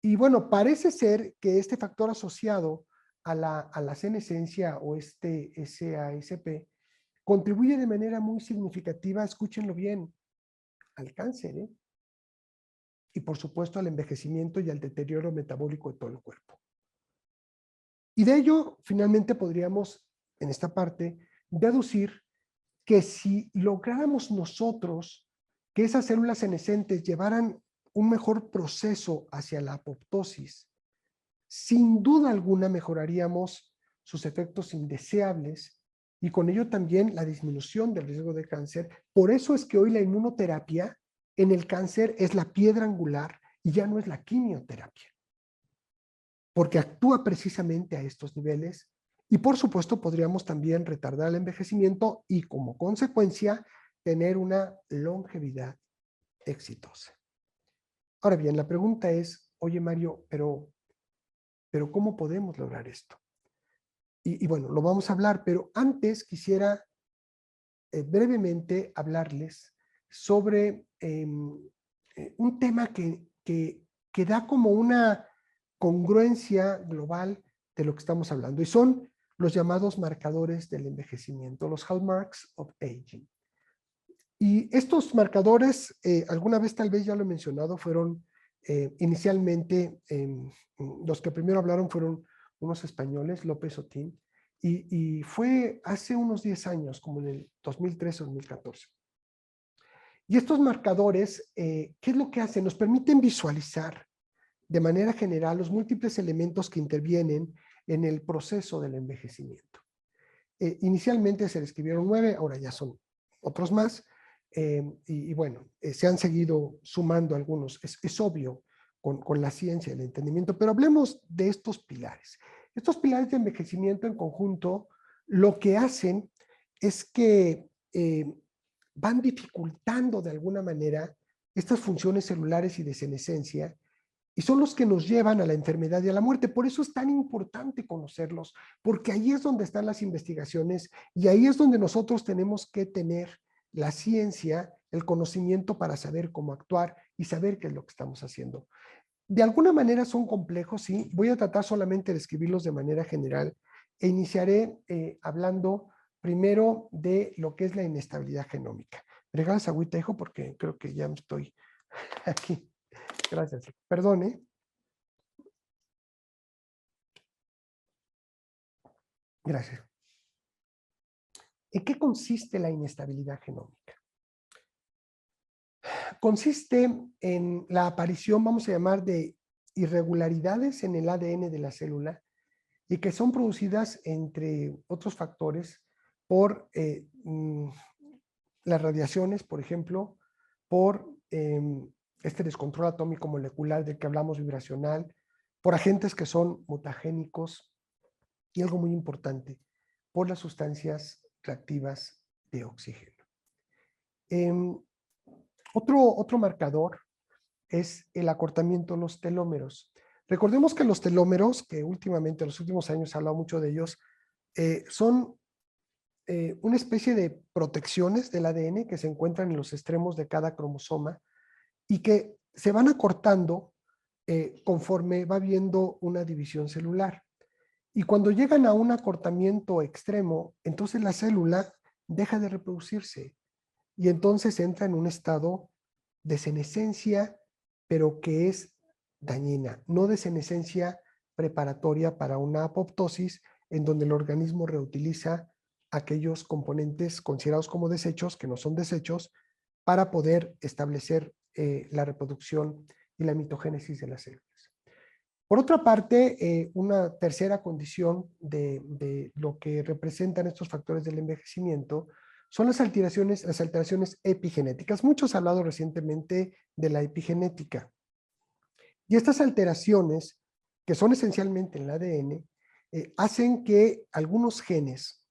A: Y bueno, parece ser que este factor asociado a la senescencia o este SASP contribuye de manera muy significativa, escúchenlo bien, al cáncer, ¿eh? Y por supuesto al envejecimiento y al deterioro metabólico de todo el cuerpo. Y de ello, finalmente podríamos, en esta parte, deducir que si lográramos nosotros que esas células senescentes llevaran un mejor proceso hacia la apoptosis, sin duda alguna mejoraríamos sus efectos indeseables y con ello también la disminución del riesgo de cáncer. Por eso es que hoy la inmunoterapia en el cáncer es la piedra angular y ya no es la quimioterapia, porque actúa precisamente a estos niveles y por supuesto podríamos también retardar el envejecimiento y como consecuencia tener una longevidad exitosa. Ahora bien, la pregunta es, oye Mario, pero ¿cómo podemos lograr esto? Y bueno, lo vamos a hablar, pero antes quisiera brevemente hablarles sobre un tema que da como una congruencia global de lo que estamos hablando, y son los llamados marcadores del envejecimiento, los hallmarks of aging. Y estos marcadores, alguna vez tal vez ya lo he mencionado, fueron inicialmente, los que primero hablaron fueron unos españoles, López Otín, y fue hace unos 10 años, como en el 2013-2014. Y estos marcadores, ¿qué es lo que hacen? Nos permiten visualizar de manera general los múltiples elementos que intervienen en el proceso del envejecimiento. Inicialmente se describieron 9, ahora ya son otros más, y bueno, se han seguido sumando algunos, es obvio, con la ciencia y el entendimiento, pero hablemos de estos pilares. Estos pilares de envejecimiento en conjunto lo que hacen es que van dificultando de alguna manera estas funciones celulares y de senescencia y son los que nos llevan a la enfermedad y a la muerte. Por eso es tan importante conocerlos, porque ahí es donde están las investigaciones y ahí es donde nosotros tenemos que tener la ciencia, el conocimiento para saber cómo actuar y saber qué es lo que estamos haciendo. De alguna manera son complejos, sí. Voy a tratar solamente de escribirlos de manera general e iniciaré hablando primero de lo que es la inestabilidad genómica. ¿Me regalas agüita, hijo? Porque creo que ya me estoy aquí. Gracias. Perdone. Gracias. ¿En qué consiste la inestabilidad genómica? consiste en la aparición, vamos a llamar, de irregularidades en el ADN de la célula y que son producidas, entre otros factores, por las radiaciones, por ejemplo, por este descontrol atómico molecular del que hablamos vibracional, por agentes que son mutagénicos y algo muy importante, por las sustancias reactivas de oxígeno. Otro marcador es el acortamiento de los telómeros. Recordemos que los telómeros, que últimamente, en los últimos años se ha hablado mucho de ellos, son una especie de protecciones del ADN que se encuentran en los extremos de cada cromosoma y que se van acortando conforme va habiendo una división celular. Y cuando llegan a un acortamiento extremo, entonces la célula deja de reproducirse y entonces entra en un estado de senescencia, pero que es dañina, no de senescencia preparatoria para una apoptosis, en donde el organismo reutiliza aquellos componentes considerados como desechos, que no son desechos, para poder establecer la reproducción y la mitogénesis de las células. Por otra parte, una tercera condición de lo que representan estos factores del envejecimiento son las alteraciones epigenéticas. Muchos han hablado recientemente de la epigenética. Y estas alteraciones, que son esencialmente en el ADN, hacen que algunos genes,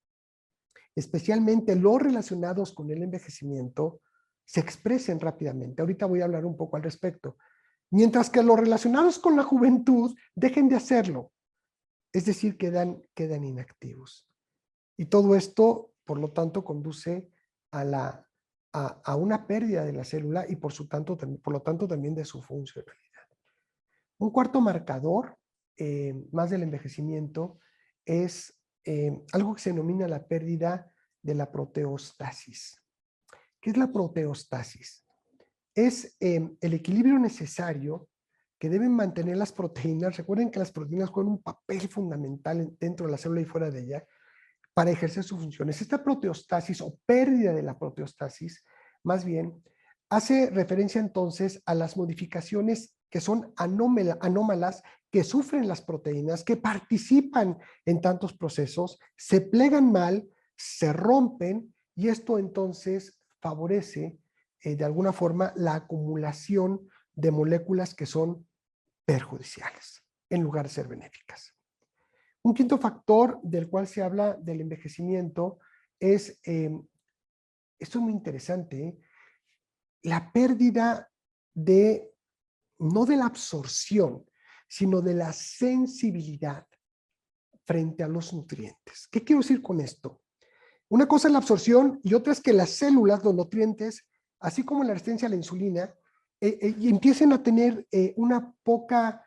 A: especialmente los relacionados con el envejecimiento, se expresen rápidamente. Ahorita voy a hablar un poco al respecto. Mientras que los relacionados con la juventud dejen de hacerlo. Es decir, quedan inactivos. Y todo esto, por lo tanto, conduce a una pérdida de la célula y por lo tanto también de su funcionalidad. Un cuarto marcador, más del envejecimiento, es algo que se denomina la pérdida de la proteostasis. ¿Qué es la proteostasis? Es el equilibrio necesario que deben mantener las proteínas. Recuerden que las proteínas juegan un papel fundamental dentro de la célula y fuera de ella para ejercer sus funciones. Esta proteostasis o pérdida de la proteostasis, más bien, hace referencia entonces a las modificaciones que son anómalas, que sufren las proteínas, que participan en tantos procesos, se plegan mal, se rompen, y esto entonces favorece de alguna forma la acumulación de moléculas que son perjudiciales en lugar de ser benéficas. Un quinto factor del cual se habla del envejecimiento es, esto es muy interesante, la pérdida no de la absorción, sino de la sensibilidad frente a los nutrientes. ¿Qué quiero decir con esto? Una cosa es la absorción y otra es que las células, los nutrientes, así como la resistencia a la insulina, empiecen a tener una poca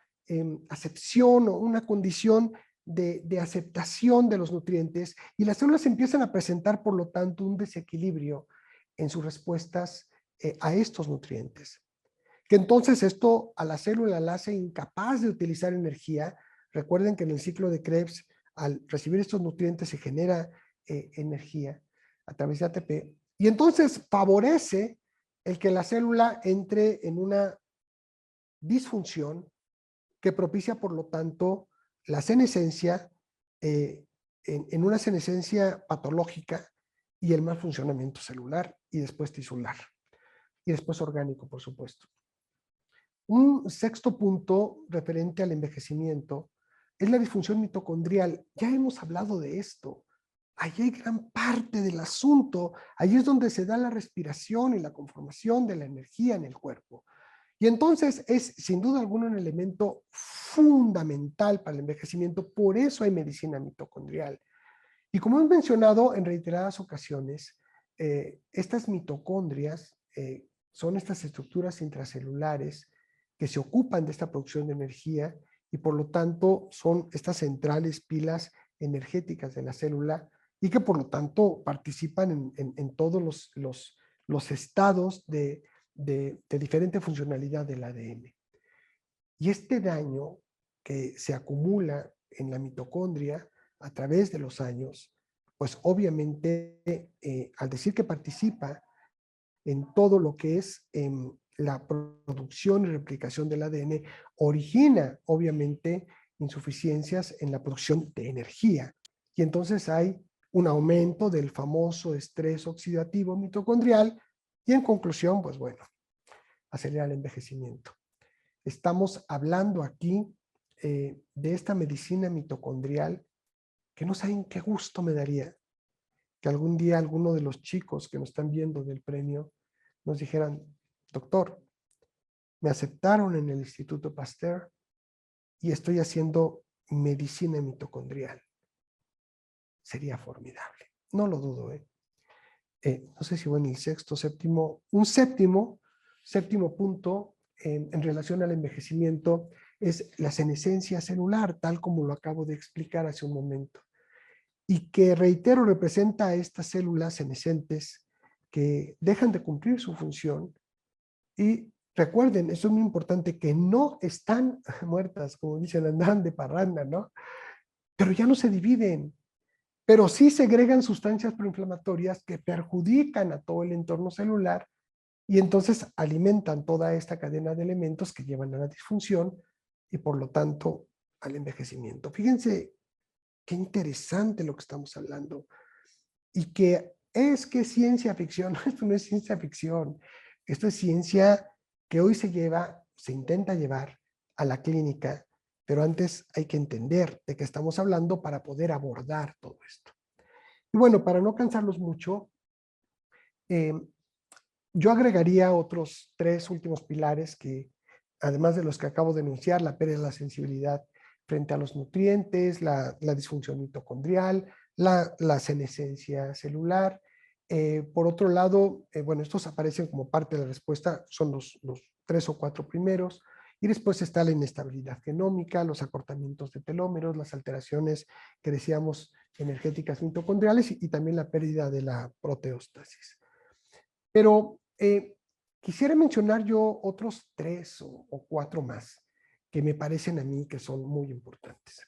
A: acepción o una condición de aceptación de los nutrientes, y las células empiezan a presentar, por lo tanto, un desequilibrio en sus respuestas a estos nutrientes. Que entonces esto a la célula la hace incapaz de utilizar energía. Recuerden que en el ciclo de Krebs, al recibir estos nutrientes se genera energía a través de ATP, y entonces favorece el que la célula entre en una disfunción que propicia, por lo tanto, la senescencia, en una senescencia patológica, y el mal funcionamiento celular y después tisular y después orgánico, por supuesto. Un sexto punto referente al envejecimiento es la disfunción mitocondrial. Ya hemos hablado de esto. Allí hay gran parte del asunto. Allí es donde se da la respiración y la conformación de la energía en el cuerpo. Y entonces es sin duda alguna un elemento fundamental para el envejecimiento. Por eso hay medicina mitocondrial. Y como hemos mencionado en reiteradas ocasiones, estas mitocondrias son estas estructuras intracelulares que se ocupan de esta producción de energía y por lo tanto son estas centrales pilas energéticas de la célula, y que por lo tanto participan en todos los estados de diferente funcionalidad del ADN. Y este daño que se acumula en la mitocondria a través de los años, pues obviamente al decir que participa en todo lo que es la producción y replicación del ADN origina, obviamente, insuficiencias en la producción de energía. Y entonces hay un aumento del famoso estrés oxidativo mitocondrial y en conclusión, pues bueno, acelera el envejecimiento. Estamos hablando aquí de esta medicina mitocondrial que no saben qué gusto me daría que algún día alguno de los chicos que nos están viendo del premio nos dijeran, doctor, me aceptaron en el Instituto Pasteur y estoy haciendo medicina mitocondrial. Sería formidable. No lo dudo, no sé si voy en el sexto, séptimo, séptimo punto en relación al envejecimiento es la senescencia celular, tal como lo acabo de explicar hace un momento. Y que, reitero, representa a estas células senescentes que dejan de cumplir su función y recuerden, eso es muy importante, que no están muertas, como dicen, andan de parranda, ¿no? Pero ya no se dividen, pero sí segregan sustancias proinflamatorias que perjudican a todo el entorno celular y entonces alimentan toda esta cadena de elementos que llevan a la disfunción y por lo tanto al envejecimiento. Fíjense qué interesante lo que estamos hablando y que es que ciencia ficción. Esto no es ciencia ficción, esto es ciencia que hoy se intenta llevar a la clínica, pero antes hay que entender de qué estamos hablando para poder abordar todo esto. Y bueno, para no cansarlos mucho, yo agregaría otros 3 últimos pilares que, además de los que acabo de enunciar, la pérdida de la sensibilidad frente a los nutrientes, la disfunción mitocondrial, la senescencia celular. Por otro lado, bueno, estos aparecen como parte de la respuesta, son los 3 o 4 primeros, y después está la inestabilidad genómica, los acortamientos de telómeros, las alteraciones que decíamos energéticas mitocondriales y también la pérdida de la proteóstasis. Pero quisiera mencionar yo otros 3 o 4 más que me parecen a mí que son muy importantes.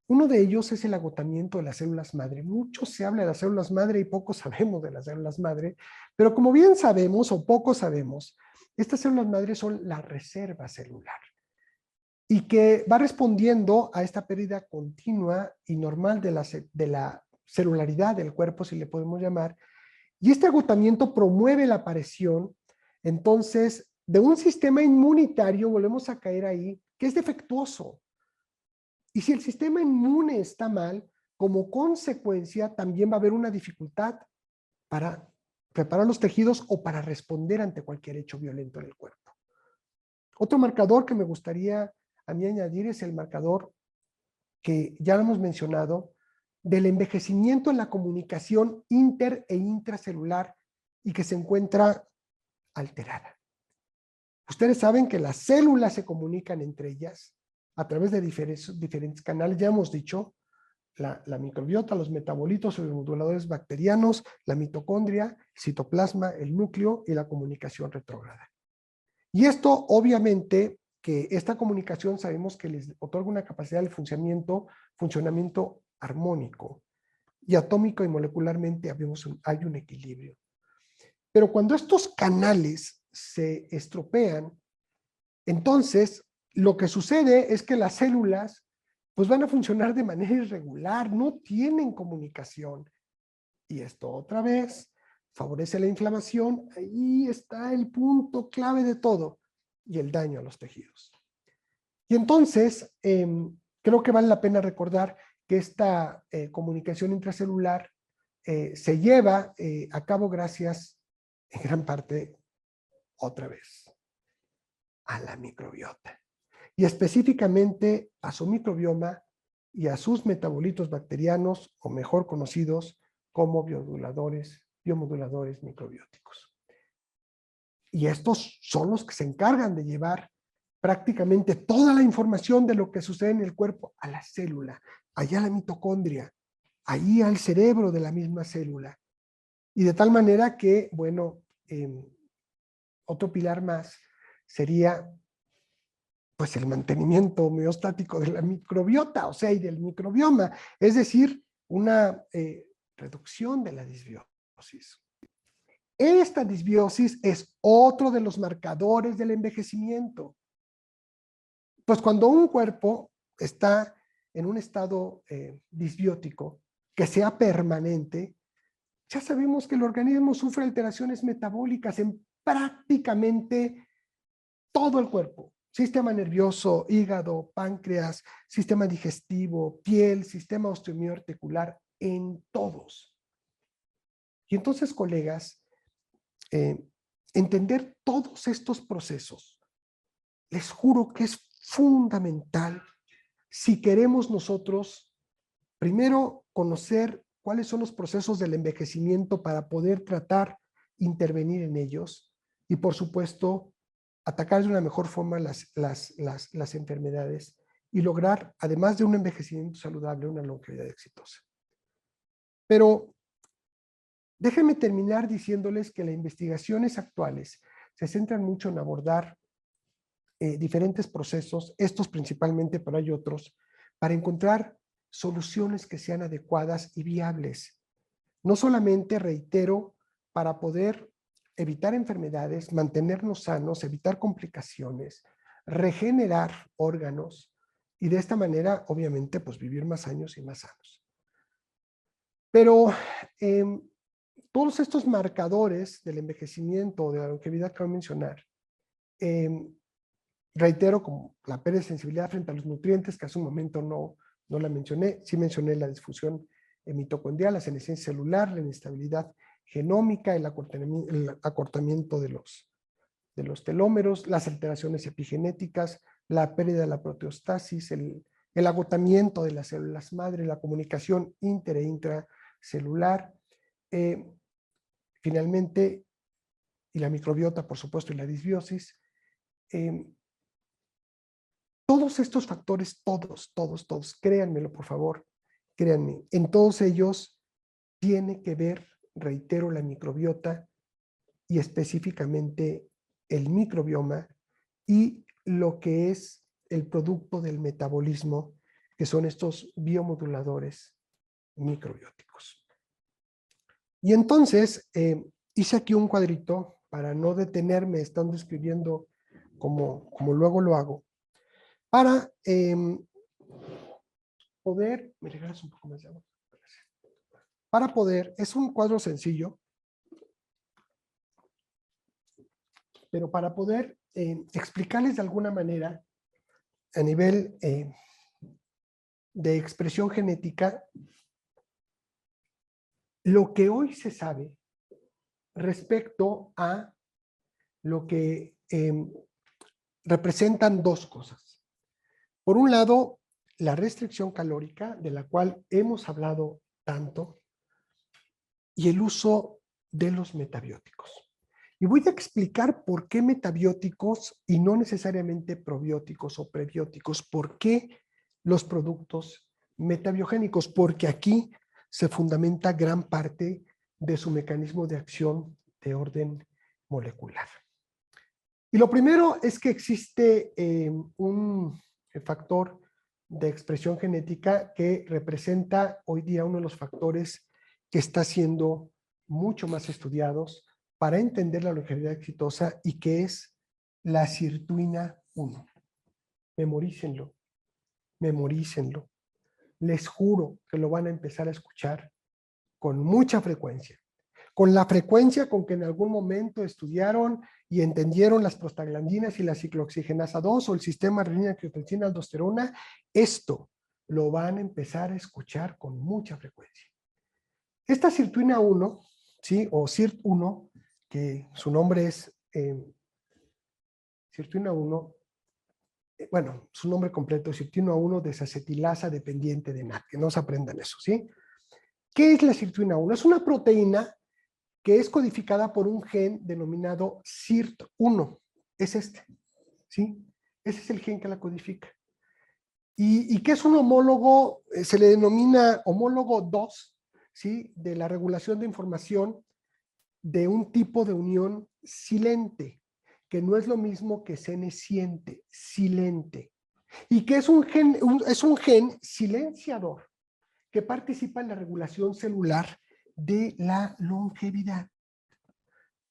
A: Uno de ellos es el agotamiento de las células madre. Mucho se habla de las células madre y poco sabemos de las células madre, pero como bien sabemos o poco sabemos, estas células madre son la reserva celular y que va respondiendo a esta pérdida continua y normal de la celularidad del cuerpo, si le podemos llamar, y este agotamiento promueve la aparición, entonces, de un sistema inmunitario, volvemos a caer ahí, que es defectuoso. Y si el sistema inmune está mal, como consecuencia también va a haber una dificultad para preparar los tejidos o para responder ante cualquier hecho violento en el cuerpo. Otro marcador que me gustaría a mí añadir es el marcador que ya lo hemos mencionado, del envejecimiento en la comunicación inter e intracelular y que se encuentra alterada. Ustedes saben que las células se comunican entre ellas a través de diferentes canales, ya hemos dicho, la microbiota, los metabolitos o los moduladores bacterianos, la mitocondria, el citoplasma, el núcleo y la comunicación retrógrada. Y esto, obviamente, que esta comunicación sabemos que les otorga una capacidad de funcionamiento armónico y atómico y molecularmente hay un equilibrio. Pero cuando estos canales se estropean, entonces lo que sucede es que las células pues van a funcionar de manera irregular, no tienen comunicación. Y esto otra vez favorece la inflamación. Ahí está el punto clave de todo y el daño a los tejidos. Y entonces, creo que vale la pena recordar que esta comunicación intracelular se lleva a cabo gracias, en gran parte, otra vez, a la microbiota. Y específicamente a su microbioma y a sus metabolitos bacterianos, o mejor conocidos como biomoduladores microbióticos. Y estos son los que se encargan de llevar prácticamente toda la información de lo que sucede en el cuerpo a la célula, allá a la mitocondria, ahí al cerebro de la misma célula. Y de tal manera que, bueno, otro pilar más sería pues el mantenimiento homeostático de la microbiota, o sea, y del microbioma, es decir, una reducción de la disbiosis. Esta disbiosis es otro de los marcadores del envejecimiento. Pues cuando un cuerpo está en un estado disbiótico, que sea permanente, ya sabemos que el organismo sufre alteraciones metabólicas en prácticamente todo el cuerpo. Sistema nervioso, hígado, páncreas, sistema digestivo, piel, sistema osteomielino articular, en todos. Y entonces, colegas, entender todos estos procesos, les juro que es fundamental si queremos nosotros, primero, conocer cuáles son los procesos del envejecimiento para poder tratar, intervenir en ellos y, por supuesto, atacar de una mejor forma las enfermedades y lograr, además de un envejecimiento saludable, una longevidad exitosa. Pero déjenme terminar diciéndoles que las investigaciones actuales se centran mucho en abordar diferentes procesos, estos principalmente, pero hay otros, para encontrar soluciones que sean adecuadas y viables. No solamente, reitero, para poder evitar enfermedades, mantenernos sanos, evitar complicaciones, regenerar órganos y de esta manera, obviamente, pues vivir más años y más sanos. Pero todos estos marcadores del envejecimiento o de la longevidad que voy a mencionar, reitero, como la pérdida de sensibilidad frente a los nutrientes, que hace un momento no la mencioné, sí mencioné la disfunción mitocondrial, la senescencia celular, la inestabilidad genómica, el acortamiento de los telómeros, las alteraciones epigenéticas, la pérdida de la proteostasis, el agotamiento de las células madre, la comunicación inter e intracelular, finalmente, y la microbiota, por supuesto, y la disbiosis. Todos estos factores, todos, créanmelo, por favor, créanme, en todos ellos tiene que ver, reitero, la microbiota y específicamente el microbioma y lo que es el producto del metabolismo, que son estos biomoduladores microbióticos. Y entonces, hice aquí un cuadrito para no detenerme estando escribiendo como luego lo hago, para poder, me regalas un poco más de agua. Para poder, es un cuadro sencillo, pero para poder explicarles de alguna manera a nivel de expresión genética lo que hoy se sabe respecto a lo que representan dos cosas. Por un lado, la restricción calórica, de la cual hemos hablado tanto, y el uso de los metabióticos. Y voy a explicar por qué metabióticos y no necesariamente probióticos o prebióticos, por qué los productos metabiogénicos, porque aquí se fundamenta gran parte de su mecanismo de acción de orden molecular. Y lo primero es que existe un factor de expresión genética que representa hoy día uno de los factores que está siendo mucho más estudiados para entender la longevidad exitosa y que es la sirtuina 1. Memorícenlo, memorícenlo. Les juro que lo van a empezar a escuchar con mucha frecuencia. Con la frecuencia con que en algún momento estudiaron y entendieron las prostaglandinas y la ciclooxigenasa 2 o el sistema renina-angiotensina-aldosterona, esto lo van a empezar a escuchar con mucha frecuencia. Esta sirtuina 1, ¿sí? O SIRT1, que su nombre es sirtuina 1, bueno, su nombre completo es sirtuina 1 desacetilasa dependiente de NAT, que no se aprendan eso, ¿sí? ¿Qué es la sirtuina 1? Es una proteína que es codificada por un gen denominado SIRT1. Es este, ¿sí? Ese es el gen que la codifica. ¿Y qué es un homólogo? Se le denomina homólogo 2, ¿sí? De la regulación de información de un tipo de unión silente, que no es lo mismo que senesciente, silente. Y que es un gen silenciador que participa en la regulación celular de la longevidad.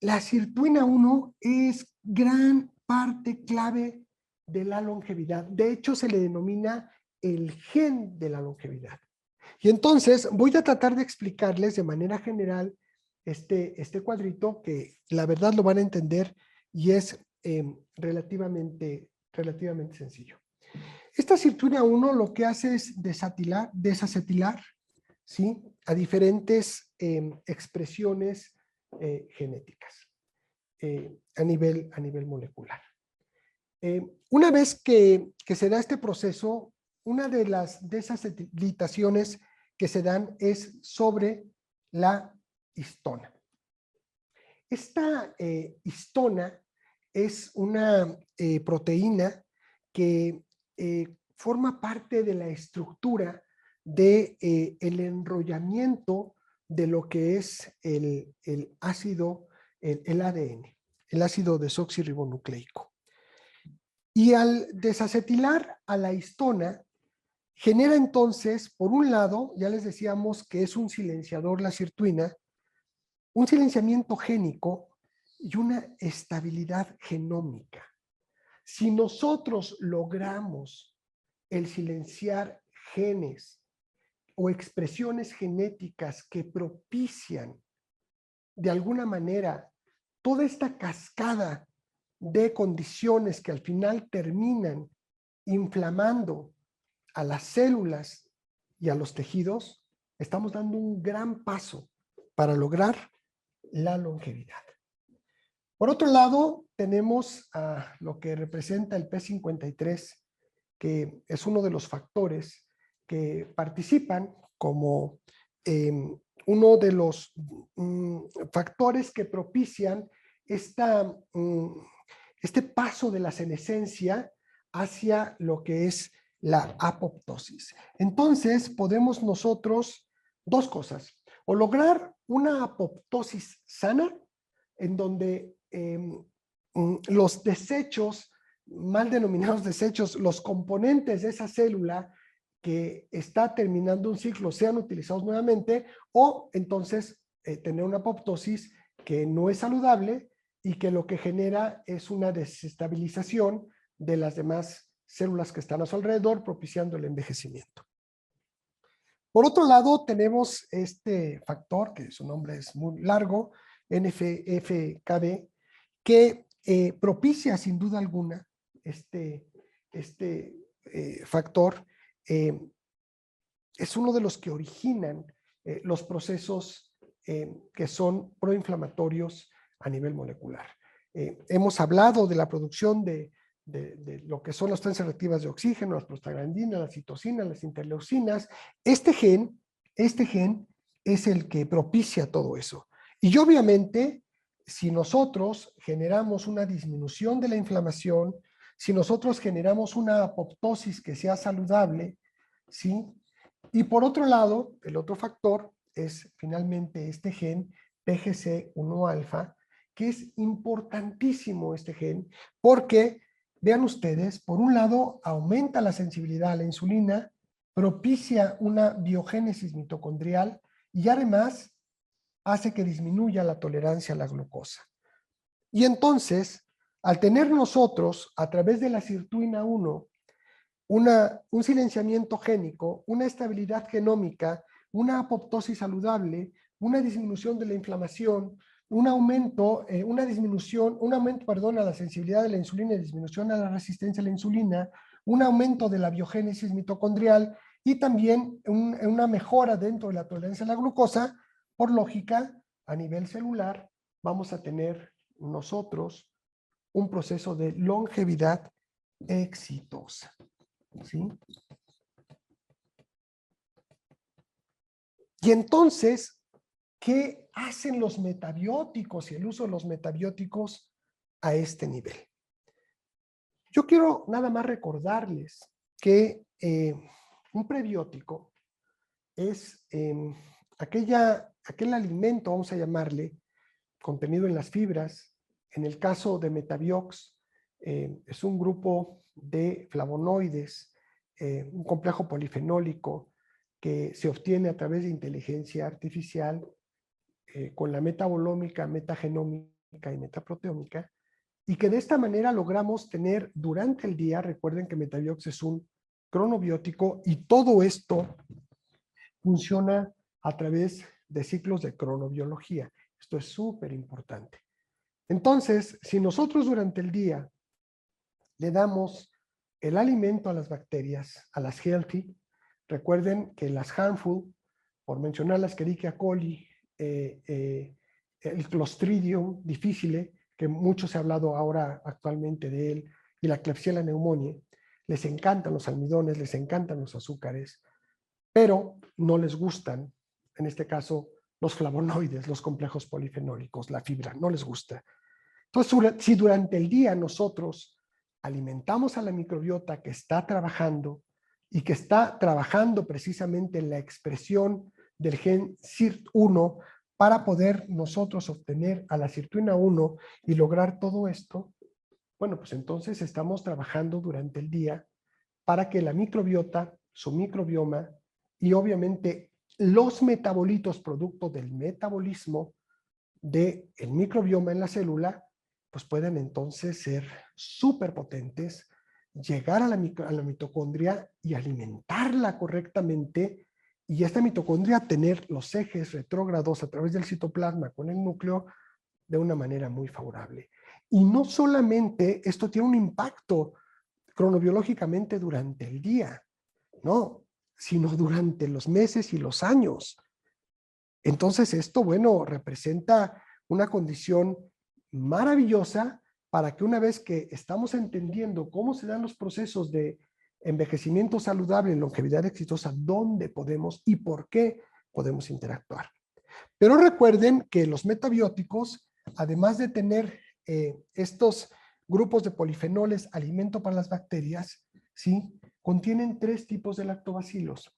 A: la sirtuina 1 es gran parte clave de la longevidad. De hecho, se le denomina el gen de la longevidad. Y entonces voy a tratar de explicarles de manera general este cuadrito, que la verdad lo van a entender y es relativamente sencillo. Esta sirtuina 1 lo que hace es desacetilar, ¿sí?, a diferentes expresiones genéticas a nivel molecular. Una vez que se da este proceso, una de las desacetilaciones que se dan es sobre la histona. Esta histona es una proteína que forma parte de la estructura del enrollamiento de lo que es el ácido, el ADN, el ácido desoxirribonucleico. Y al desacetilar a la histona, genera entonces, por un lado, ya les decíamos que es un silenciador la sirtuina, un silenciamiento génico y una estabilidad genómica. Si nosotros logramos el silenciar genes o expresiones genéticas que propician de alguna manera toda esta cascada de condiciones que al final terminan inflamando a las células y a los tejidos, estamos dando un gran paso para lograr la longevidad. Por otro lado, tenemos a lo que representa el P53, que es uno de los factores que participan como uno de los factores que propician este paso de la senescencia hacia lo que es la apoptosis. Entonces, podemos nosotros dos cosas: o lograr una apoptosis sana, en donde los desechos, mal denominados desechos, los componentes de esa célula que está terminando un ciclo sean utilizados nuevamente, o entonces tener una apoptosis que no es saludable y que lo que genera es una desestabilización de las demás células que están a su alrededor, propiciando el envejecimiento. Por otro lado, tenemos este factor, que su nombre es muy largo, NF-κB, que propicia sin duda alguna este factor. Es uno de los que originan los procesos que son proinflamatorios a nivel molecular. Hemos hablado de la producción de lo que son las sustancias reactivas de oxígeno, las prostaglandinas, las citocinas, las interleucinas. Este gen es el que propicia todo eso. Y obviamente, si nosotros generamos una disminución de la inflamación, si nosotros generamos una apoptosis que sea saludable, ¿sí? Y por otro lado, el otro factor es finalmente este gen PGC1-alfa, que es importantísimo este gen, porque, vean ustedes, por un lado aumenta la sensibilidad a la insulina, propicia una biogénesis mitocondrial y además hace que disminuya la tolerancia a la glucosa. Y entonces, al tener nosotros, a través de la sirtuina 1, un silenciamiento génico, una estabilidad genómica, una apoptosis saludable, una disminución de la inflamación, un aumento a la sensibilidad de la insulina y disminución a la resistencia a la insulina, un aumento de la biogénesis mitocondrial y también una mejora dentro de la tolerancia a la glucosa. Por lógica, a nivel celular, vamos a tener nosotros un proceso de longevidad exitosa. ¿Sí? Y entonces, ¿qué hacen los metabióticos y el uso de los metabióticos a este nivel? Yo quiero nada más recordarles que un prebiótico es aquel alimento, vamos a llamarle, contenido en las fibras. En el caso de Metabiox, es un grupo de flavonoides, un complejo polifenólico que se obtiene a través de inteligencia artificial con la metabolómica, metagenómica y metaproteómica, y que de esta manera logramos tener durante el día, recuerden que Metabiox es un cronobiótico y todo esto funciona a través de ciclos de cronobiología. Esto es súper importante. Entonces, si nosotros durante el día le damos el alimento a las bacterias, a las healthy, recuerden que las harmful, por mencionar la Escherichia coli, el Clostridium difficile, que mucho se ha hablado ahora actualmente de él, y la Klebsiella pneumoniae, les encantan los almidones, les encantan los azúcares, pero no les gustan, en este caso, los flavonoides, los complejos polifenólicos, la fibra, no les gusta. Entonces, si durante el día nosotros alimentamos a la microbiota que está trabajando y que está trabajando precisamente en la expresión del gen SIRT1 para poder nosotros obtener a la sirtuina 1 y lograr todo esto, bueno, pues entonces estamos trabajando durante el día para que la microbiota, su microbioma y obviamente los metabolitos producto del metabolismo del microbioma en la célula, pues pueden entonces ser súper potentes, llegar a la mitocondria y alimentarla correctamente, y esta mitocondria tener los ejes retrógrados a través del citoplasma con el núcleo de una manera muy favorable. Y no solamente esto tiene un impacto cronobiológicamente durante el día, no, sino durante los meses y los años. Entonces esto, bueno, representa una condición maravillosa para que una vez que estamos entendiendo cómo se dan los procesos de envejecimiento saludable y longevidad exitosa, dónde podemos y por qué podemos interactuar. Pero recuerden que los metabióticos, además de tener estos grupos de polifenoles, alimento para las bacterias, ¿sí? Contienen 3 tipos de lactobacilos,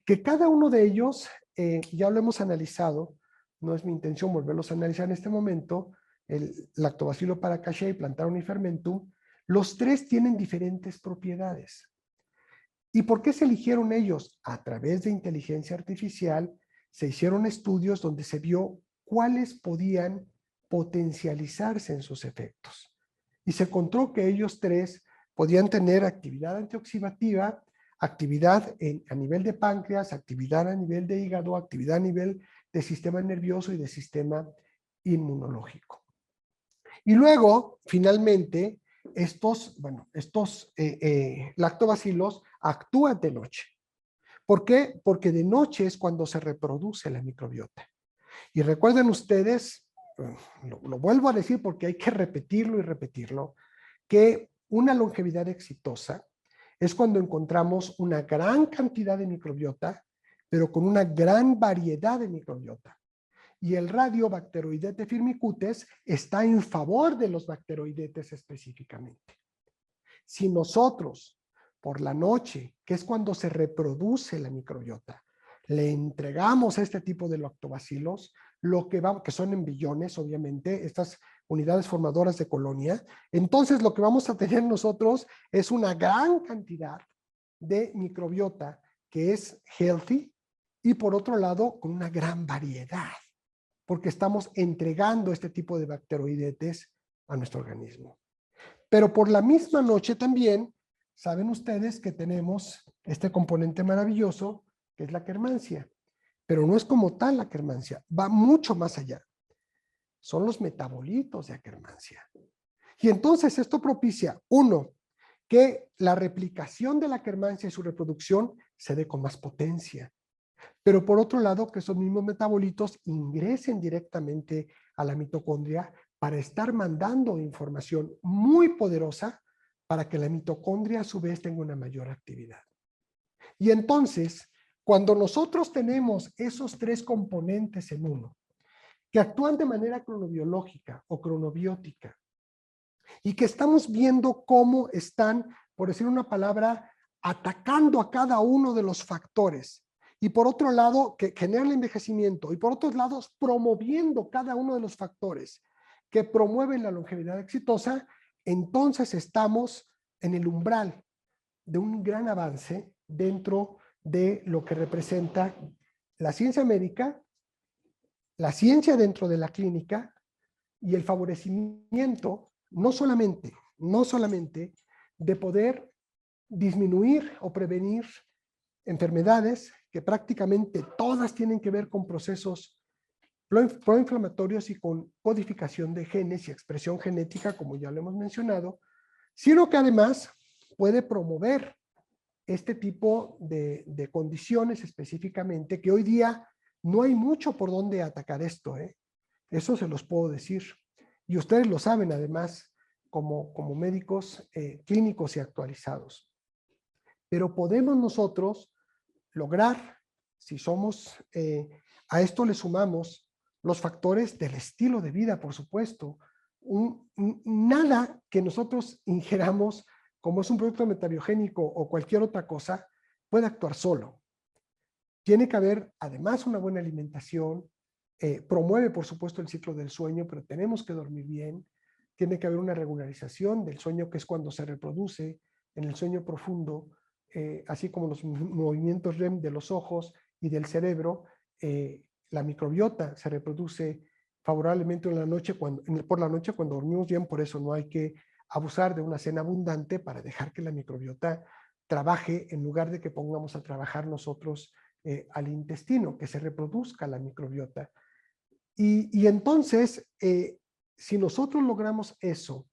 A: que cada uno de ellos, ya lo hemos analizado, no es mi intención volverlos a analizar en este momento, el lactobacilo paracasei, plantarum y fermentum, los 3 tienen diferentes propiedades. ¿Y por qué se eligieron ellos? A través de inteligencia artificial se hicieron estudios donde se vio cuáles podían potencializarse en sus efectos. Y se encontró que ellos 3 podían tener actividad antioxidativa, actividad a nivel de páncreas, actividad a nivel de hígado, actividad a nivel de sistema nervioso y de sistema inmunológico. Y luego, finalmente, estos lactobacilos actúan de noche. ¿Por qué? Porque de noche es cuando se reproduce la microbiota. Y recuerden ustedes, lo vuelvo a decir porque hay que repetirlo y repetirlo, que una longevidad exitosa es cuando encontramos una gran cantidad de microbiota, pero con una gran variedad de microbiota. Y el Radiobacteroidete firmicutes está en favor de los bacteroidetes específicamente. Si nosotros, por la noche, que es cuando se reproduce la microbiota, le entregamos este tipo de lactobacilos, que son en billones, obviamente, estas unidades formadoras de colonia, entonces lo que vamos a tener nosotros es una gran cantidad de microbiota que es healthy y por otro lado con una gran variedad, porque estamos entregando este tipo de bacteroidetes a nuestro organismo. Pero por la misma noche también, saben ustedes que tenemos este componente maravilloso que es la quermancia. Pero no es como tal la quermancia, va mucho más allá. Son los metabolitos de quermancia. Y entonces esto propicia, uno, que la replicación de la quermancia y su reproducción se dé con más potencia. Pero por otro lado, que esos mismos metabolitos ingresen directamente a la mitocondria para estar mandando información muy poderosa para que la mitocondria a su vez tenga una mayor actividad. Y entonces, cuando nosotros tenemos esos 3 componentes en uno, que actúan de manera cronobiológica o cronobiótica, y que estamos viendo cómo están, por decir una palabra, atacando a cada uno de los factores, y por otro lado, que generan el envejecimiento, y por otros lados, promoviendo cada uno de los factores que promueven la longevidad exitosa, entonces estamos en el umbral de un gran avance dentro de lo que representa la ciencia médica, la ciencia dentro de la clínica y el favorecimiento no solamente de poder disminuir o prevenir enfermedades que prácticamente todas tienen que ver con procesos proinflamatorios y con codificación de genes y expresión genética, como ya lo hemos mencionado, sino que además puede promover este tipo de condiciones específicamente, que hoy día no hay mucho por donde atacar esto, ¿eh? Eso se los puedo decir. Y ustedes lo saben además como médicos clínicos y actualizados. Pero podemos nosotros lograr, si somos, a esto le sumamos los factores del estilo de vida, por supuesto. Nada que nosotros ingeramos, como es un producto metabiogénico o cualquier otra cosa, puede actuar solo. Tiene que haber, además, una buena alimentación, promueve, por supuesto, el ciclo del sueño, pero tenemos que dormir bien. Tiene que haber una regularización del sueño, que es cuando se reproduce en el sueño profundo, así como los movimientos REM de los ojos y del cerebro. La microbiota se reproduce favorablemente por la noche cuando dormimos bien, por eso no hay que abusar de una cena abundante para dejar que la microbiota trabaje en lugar de que pongamos a trabajar nosotros al intestino, que se reproduzca la microbiota. Y entonces, si nosotros logramos eso,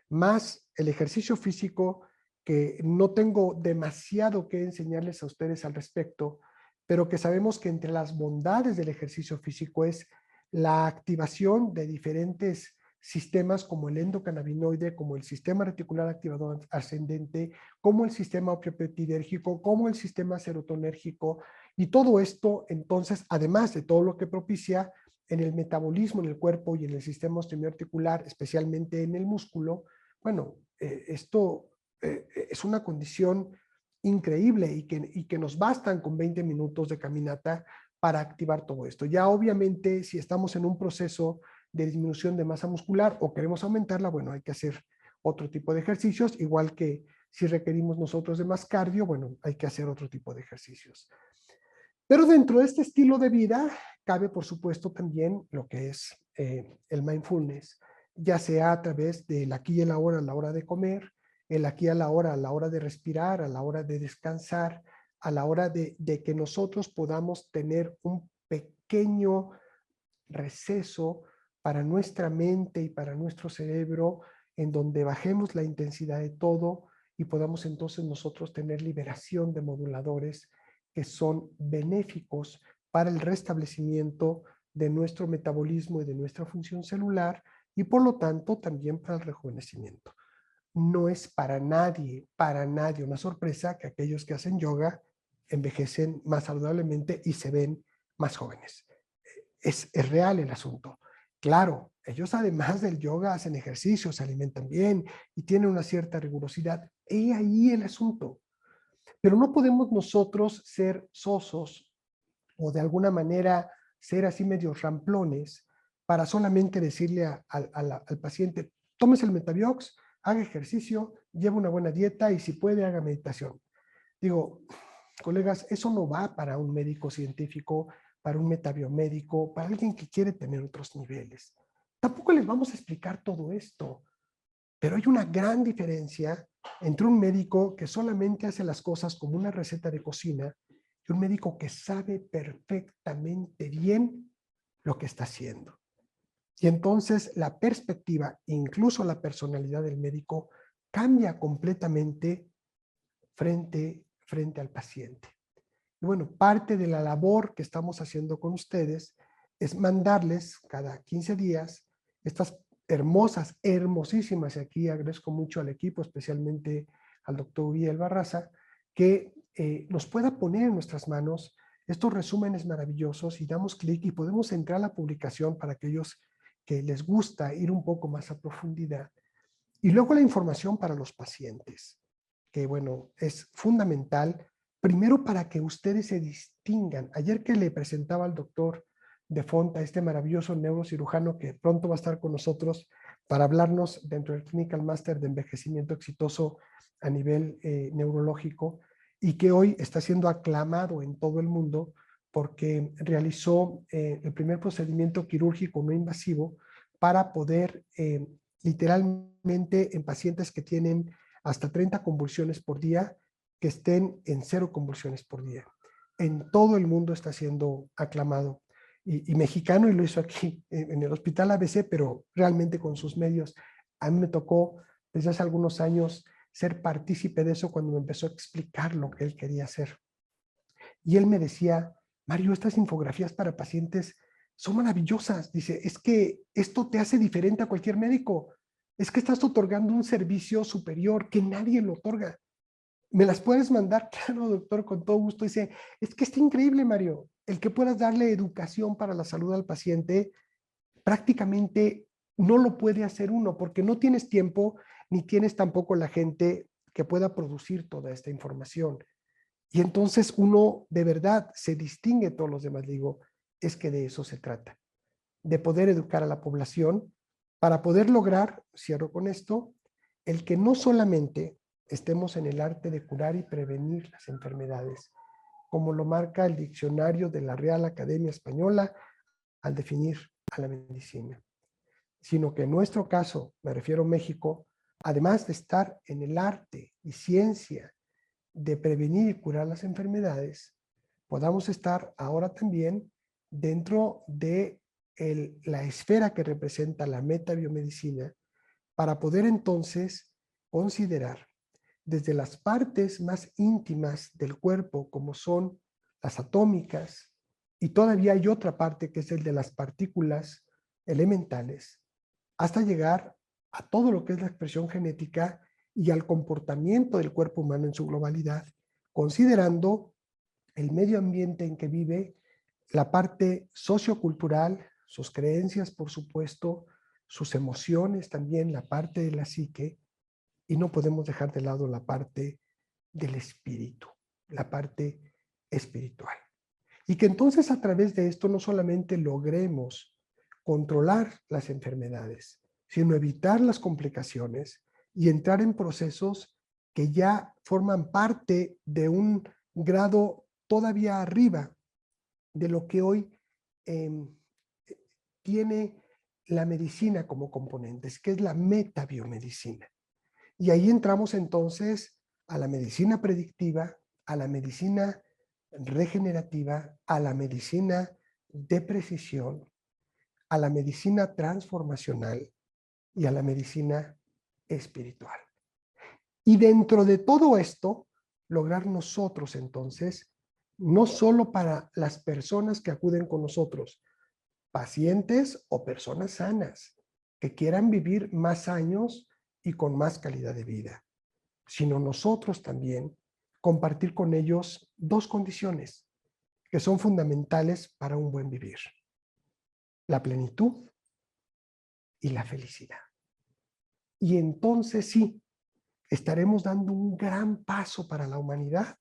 A: más el ejercicio físico, que no tengo demasiado que enseñarles a ustedes al respecto, pero que sabemos que entre las bondades del ejercicio físico es la activación de diferentes sistemas como el endocannabinoide, como el sistema reticular activador ascendente, como el sistema opiopeptidérgico, como el sistema serotonérgico, y todo esto, entonces, además de todo lo que propicia en el metabolismo en el cuerpo y en el sistema osteoarticular, especialmente en el músculo, bueno, esto es una condición increíble y que nos bastan con 20 minutos de caminata para activar todo esto. Ya obviamente, si estamos en un proceso de disminución de masa muscular o queremos aumentarla, bueno, hay que hacer otro tipo de ejercicios, igual que si requerimos nosotros de más cardio, bueno, hay que hacer otro tipo de ejercicios. Pero dentro de este estilo de vida cabe, por supuesto, también lo que es el mindfulness, ya sea a través del aquí y el ahora a la hora de comer, el aquí a la hora de respirar, a la hora de descansar, a la hora de que nosotros podamos tener un pequeño receso para nuestra mente y para nuestro cerebro, en donde bajemos la intensidad de todo y podamos entonces nosotros tener liberación de moduladores que son benéficos para el restablecimiento de nuestro metabolismo y de nuestra función celular, y por lo tanto también para el rejuvenecimiento. No es para nadie una sorpresa que aquellos que hacen yoga envejecen más saludablemente y se ven más jóvenes. Es real el asunto. Claro, ellos además del yoga hacen ejercicio, se alimentan bien y tienen una cierta rigurosidad. He ahí el asunto. Pero no podemos nosotros ser sosos o de alguna manera ser así medio ramplones para solamente decirle al paciente, tómese el Metabiox, haga ejercicio, lleve una buena dieta y si puede haga meditación. Digo, colegas, eso no va para un médico científico, para un metabiomédico, para alguien que quiere tener otros niveles. Tampoco les vamos a explicar todo esto, pero hay una gran diferencia entre un médico que solamente hace las cosas como una receta de cocina y un médico que sabe perfectamente bien lo que está haciendo. Y entonces la perspectiva, incluso la personalidad del médico, cambia completamente frente al paciente. Y bueno, parte de la labor que estamos haciendo con ustedes es mandarles cada 15 días estas hermosísimas, y aquí agradezco mucho al equipo, especialmente al doctor Uriel Barraza, que nos pueda poner en nuestras manos estos resúmenes maravillosos y damos clic y podemos entrar a la publicación para aquellos que les gusta ir un poco más a profundidad. Y luego la información para los pacientes, que bueno, es fundamental, primero para que ustedes se distingan. Ayer que le presentaba al doctor de Fonta, este maravilloso neurocirujano que pronto va a estar con nosotros para hablarnos dentro del Clinical Master de Envejecimiento Exitoso a nivel neurológico, y que hoy está siendo aclamado en todo el mundo porque realizó el primer procedimiento quirúrgico no invasivo para poder literalmente en pacientes que tienen hasta 30 convulsiones por día, que estén en 0 convulsiones por día. En todo el mundo está siendo aclamado. Y mexicano, y lo hizo aquí en el Hospital ABC, pero realmente con sus medios. A mí me tocó desde hace algunos años ser partícipe de eso cuando me empezó a explicar lo que él quería hacer. Y él me decía, Mario, estas infografías para pacientes son maravillosas. Dice, es que esto te hace diferente a cualquier médico. Es que estás otorgando un servicio superior que nadie lo otorga. ¿Me las puedes mandar? Claro, doctor, con todo gusto. Dice, es que está increíble, Mario, el que puedas darle educación para la salud al paciente, prácticamente no lo puede hacer uno porque no tienes tiempo ni tienes tampoco la gente que pueda producir toda esta información. Y entonces uno de verdad se distingue de todos los demás. Digo, es que de eso se trata, de poder educar a la población para poder lograr, cierro con esto, el que no solamente estemos en el arte de curar y prevenir las enfermedades, como lo marca el diccionario de la Real Academia Española al definir a la medicina, sino que en nuestro caso, me refiero a México, además de estar en el arte y ciencia de prevenir y curar las enfermedades, podamos estar ahora también dentro de la esfera que representa la metabiomedicina para poder entonces considerar desde las partes más íntimas del cuerpo, como son las atómicas, y todavía hay otra parte que es el de las partículas elementales, hasta llegar a todo lo que es la expresión genética y al comportamiento del cuerpo humano en su globalidad, considerando el medio ambiente en que vive, la parte sociocultural, sus creencias, por supuesto, sus emociones también, la parte de la psique, y no podemos dejar de lado la parte del espíritu, la parte espiritual. Y que entonces a través de esto no solamente logremos controlar las enfermedades, sino evitar las complicaciones y entrar en procesos que ya forman parte de un grado todavía arriba de lo que hoy eh, tiene la medicina como componentes, que es la metabiomedicina. Y ahí entramos entonces a la medicina predictiva, a la medicina regenerativa, a la medicina de precisión, a la medicina transformacional y a la medicina espiritual. Y dentro de todo esto, lograr nosotros entonces, no solo para las personas que acuden con nosotros, pacientes o personas sanas que quieran vivir más años y con más calidad de vida, sino nosotros también compartir con ellos dos condiciones que son fundamentales para un buen vivir: la plenitud y la felicidad. Y entonces sí, estaremos dando un gran paso para la humanidad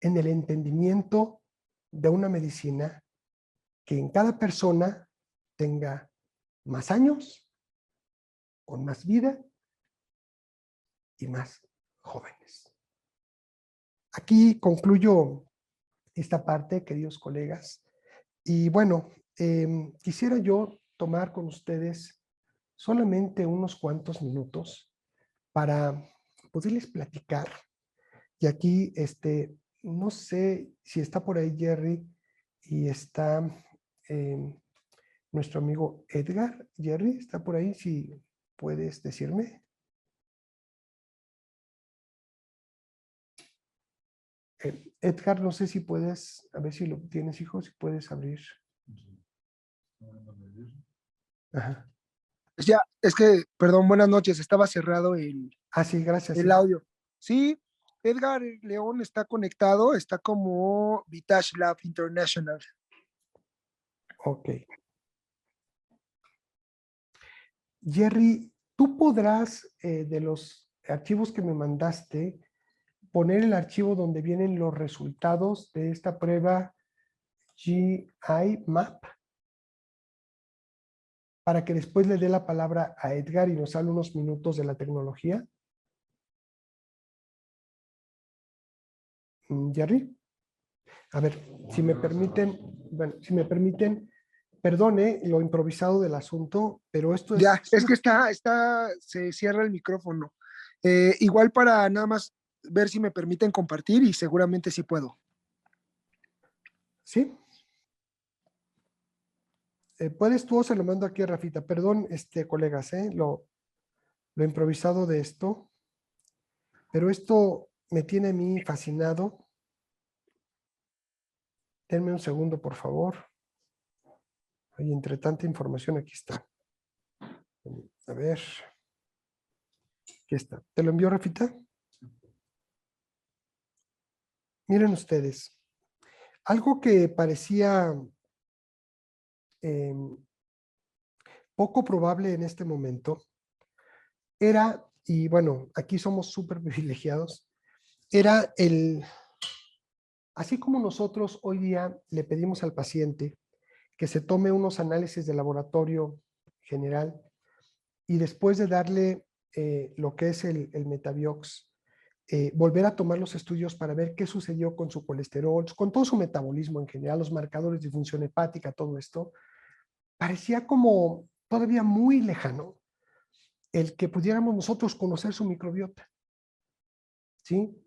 A: en el entendimiento de una medicina que en cada persona tenga más años, con más vida y más jóvenes. Aquí concluyo esta parte, queridos colegas. Y bueno, quisiera yo tomar con ustedes solamente unos cuantos minutos para poderles platicar. Y aquí, no sé si está por ahí Jerry y está nuestro amigo Edgar. Jerry, ¿está por ahí? Si puedes decirme. Edgar, no sé si puedes, a ver si lo tienes, hijo, si puedes abrir. Ajá.
B: Ya, es que, perdón, buenas noches, estaba cerrado
A: Ah, sí, gracias.
B: el
A: Sí.
B: audio. Sí, Edgar León está conectado, está como Vitash Lab International.
A: Ok. Jerry, ¿tú podrás, de los archivos que me mandaste, poner el archivo donde vienen los resultados de esta prueba GI Map para que después le dé la palabra a Edgar y nos hable unos minutos de la tecnología? Jerry, a ver, si me permiten, bueno, si me permiten, Perdone lo improvisado del asunto, pero esto
B: Ya,
A: es
B: es que se cierra el micrófono. Igual para nada más ver si me permiten compartir y seguramente sí puedo.
A: ¿sí? ¿Puedes tú o se lo mando aquí a Rafita? Perdón, colegas, lo improvisado de esto, pero esto me tiene a mí fascinado. Denme un segundo, por favor. Y entre tanta información, aquí está. A ver, aquí está. ¿Te lo envió, Rafita? Miren ustedes, algo que parecía eh, poco probable en este momento era, y bueno, aquí somos súper privilegiados, era así como nosotros hoy día le pedimos al paciente que se tome unos análisis de laboratorio general y después de darle lo que es el Metabiox, volver a tomar los estudios para ver qué sucedió con su colesterol, con todo su metabolismo en general, los marcadores de función hepática, todo esto, parecía como todavía muy lejano el que pudiéramos nosotros conocer su microbiota, ¿sí?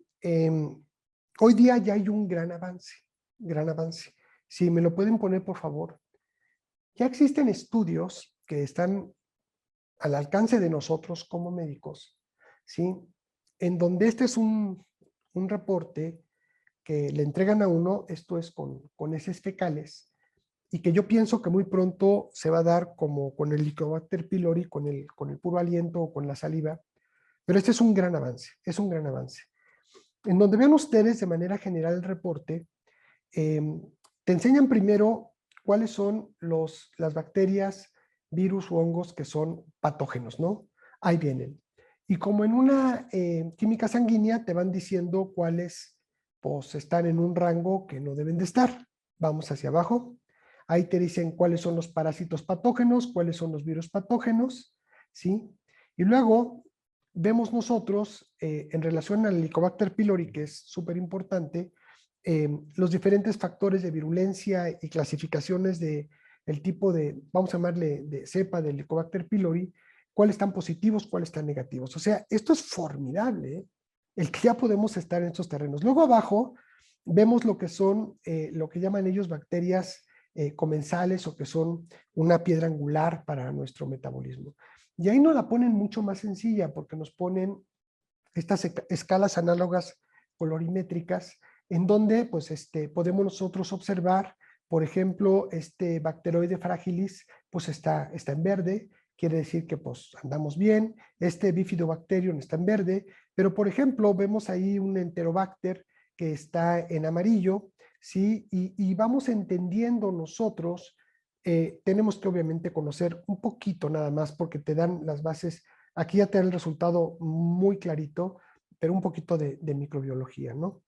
A: Hoy día ya hay un gran avance, gran avance. Si me lo pueden poner, por favor. Ya existen estudios que están al alcance de nosotros como médicos, ¿sí? En donde este es un reporte que le entregan a uno, esto es con heces fecales, y que yo pienso que muy pronto se va a dar como con el Helicobacter pylori, con el puro aliento o con la saliva, pero este es un gran avance, es un gran avance. En donde vean ustedes de manera general el reporte, eh, te enseñan primero cuáles son las bacterias, virus o hongos que son patógenos, ¿no? Ahí vienen. Y como en una química sanguínea te van diciendo cuáles pues están en un rango que no deben de estar. Vamos hacia abajo. Ahí te dicen cuáles son los parásitos patógenos, cuáles son los virus patógenos, ¿sí? Y luego vemos nosotros, en relación al Helicobacter pylori, que es súper importante, los diferentes factores de virulencia y clasificaciones de el tipo de, vamos a llamarle, de cepa del Helicobacter pylori, cuáles están positivos, cuáles están negativos. O sea, esto es formidable, ¿eh? El que ya podemos estar en estos terrenos. Luego abajo vemos lo que son, lo que llaman ellos bacterias comensales o que son una piedra angular para nuestro metabolismo. Y ahí nos la ponen mucho más sencilla porque nos ponen estas escalas análogas colorimétricas en donde pues, podemos nosotros observar, por ejemplo, este bacteroide fragilis pues está en verde, quiere decir que pues andamos bien, este bifidobacterium está en verde, pero por ejemplo vemos ahí un enterobacter que está en amarillo, ¿sí? Y vamos entendiendo nosotros, tenemos que obviamente conocer un poquito nada más porque te dan las bases. Aquí ya te da el resultado muy clarito, pero un poquito de microbiología, ¿no?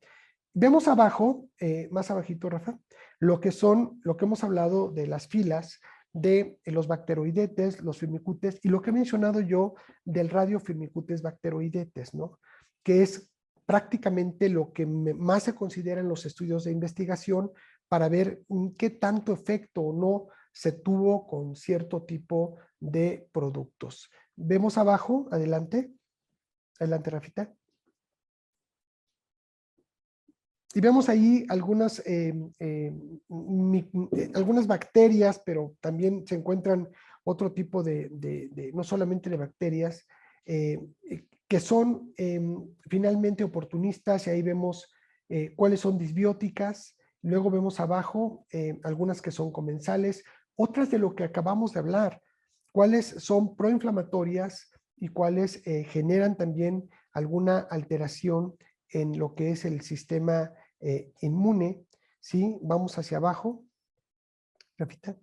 A: Vemos abajo, más abajito, Rafa, lo que hemos hablado de las filas de los bacteroidetes, los firmicutes, y lo que he mencionado yo del radiofirmicutes bacteroidetes, ¿no? Que es prácticamente lo que más se considera en los estudios de investigación para ver qué tanto efecto o no se tuvo con cierto tipo de productos. Vemos abajo, adelante, Rafita. Y vemos ahí algunas bacterias, pero también se encuentran otro tipo no solamente de bacterias, que son finalmente oportunistas, y ahí vemos cuáles son disbióticas. Luego vemos abajo algunas que son comensales, otras de lo que acabamos de hablar, cuáles son proinflamatorias y cuáles generan también alguna alteración en lo que es el sistema inmune, ¿sí? Vamos hacia abajo, repita.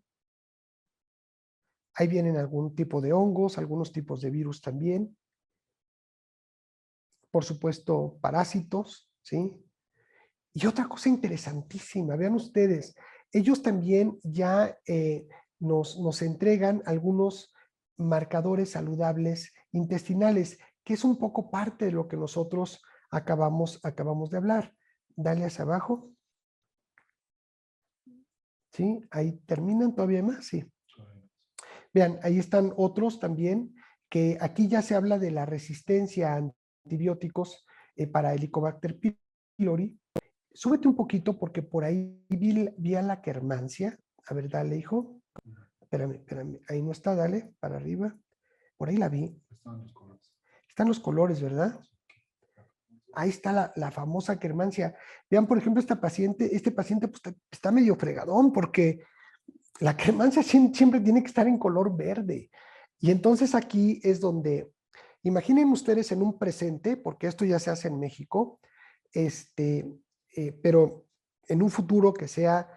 A: Ahí vienen algún tipo de hongos, algunos tipos de virus también. Por supuesto, parásitos, ¿sí? Y otra cosa interesantísima, vean ustedes, ellos también ya nos entregan algunos marcadores saludables intestinales, que es un poco parte de lo que nosotros acabamos de hablar. Dale hacia abajo. ¿sí? Ahí terminan, todavía hay más, sí. Vean, ahí están otros también, que aquí ya se habla de la resistencia a antibióticos para Helicobacter pylori. Súbete un poquito porque por ahí vi a la quermancia. A ver, dale, hijo. Espérame. Ahí no está, dale, para arriba. Por ahí la vi. Están los colores, ¿verdad? Ahí está la famosa quermancia. Vean, por ejemplo, este paciente pues, está medio fregadón porque la quermancia siempre tiene que estar en color verde. Y entonces aquí es donde, imaginen ustedes en un presente, porque esto ya se hace en México, pero en un futuro que sea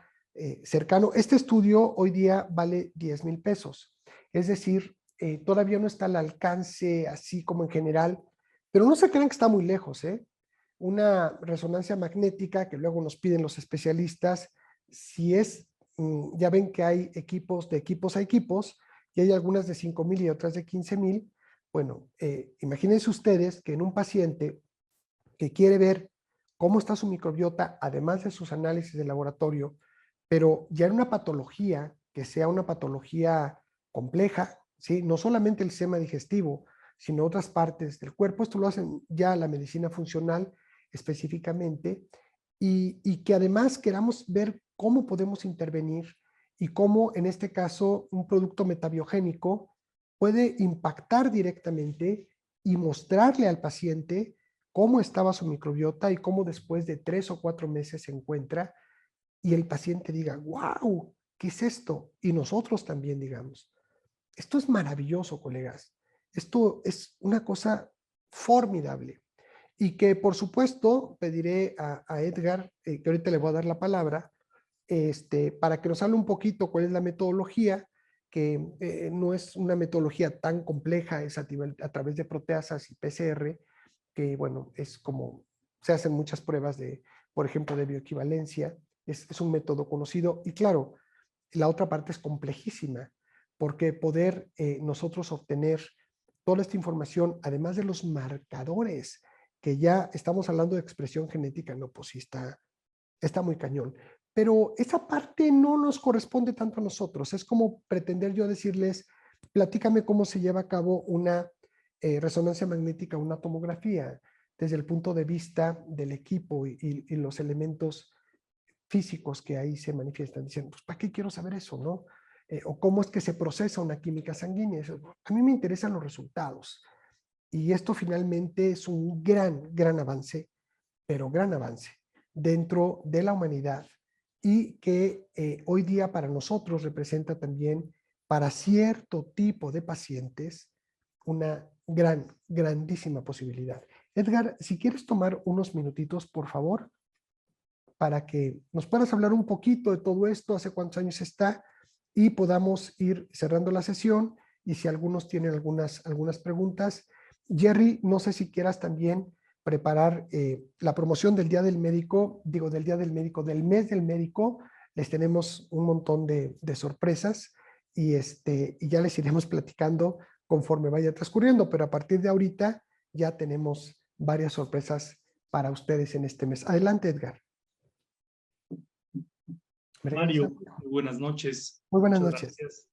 A: cercano. Este estudio hoy día vale 10,000 pesos. Es decir, todavía no está al alcance así como en general, pero no se crean que está muy lejos, ¿eh? Una resonancia magnética que luego nos piden los especialistas, si es, ya ven que hay equipos, de equipos a equipos, y hay algunas de 5,000 y otras de 15,000. Bueno, imagínense ustedes que en un paciente que quiere ver cómo está su microbiota, además de sus análisis de laboratorio, pero ya en una patología que sea una patología compleja, ¿sí? No solamente el sistema digestivo, sino otras partes del cuerpo. Esto lo hacen ya la medicina funcional específicamente, y que además queramos ver cómo podemos intervenir y cómo en este caso un producto metabiogénico puede impactar directamente y mostrarle al paciente cómo estaba su microbiota y cómo después de 3 o 4 meses se encuentra, y el paciente diga, wow, ¿qué es esto? Y nosotros también digamos, esto es maravilloso, colegas. Esto es una cosa formidable. Y que por supuesto pediré a Edgar, que ahorita le voy a dar la palabra, para que nos hable un poquito cuál es la metodología, que no es una metodología tan compleja, es a través de proteasas y PCR, que bueno, es como se hacen muchas pruebas de, por ejemplo, de bioequivalencia, es un método conocido, y claro, la otra parte es complejísima, porque poder nosotros obtener toda esta información, además de los marcadores, que ya estamos hablando de expresión genética, no, pues sí está muy cañón. Pero esa parte no nos corresponde tanto a nosotros. Es como pretender yo decirles, platícame cómo se lleva a cabo una resonancia magnética, una tomografía, desde el punto de vista del equipo y los elementos físicos que ahí se manifiestan. Dicen, pues, ¿para qué quiero saber eso, no? O cómo es que se procesa una química sanguínea. A mí me interesan los resultados. Y esto finalmente es un gran avance, pero gran avance dentro de la humanidad, y que hoy día para nosotros representa también para cierto tipo de pacientes una grandísima posibilidad. Edgar, si quieres tomar unos minutitos, por favor, para que nos puedas hablar un poquito de todo esto, hace cuántos años está, y podamos ir cerrando la sesión, y si algunos tienen algunas preguntas. Jerry, no sé si quieras también preparar la promoción del Día del Médico, digo del Día del Médico, del Mes del Médico. Les tenemos un montón de sorpresas, y ya les iremos platicando conforme vaya transcurriendo, pero a partir de ahorita ya tenemos varias sorpresas para ustedes en este mes. Adelante, Edgar.
C: Mario, muy buenas noches.
A: Muy buenas
C: Muchas
A: noches.
C: gracias.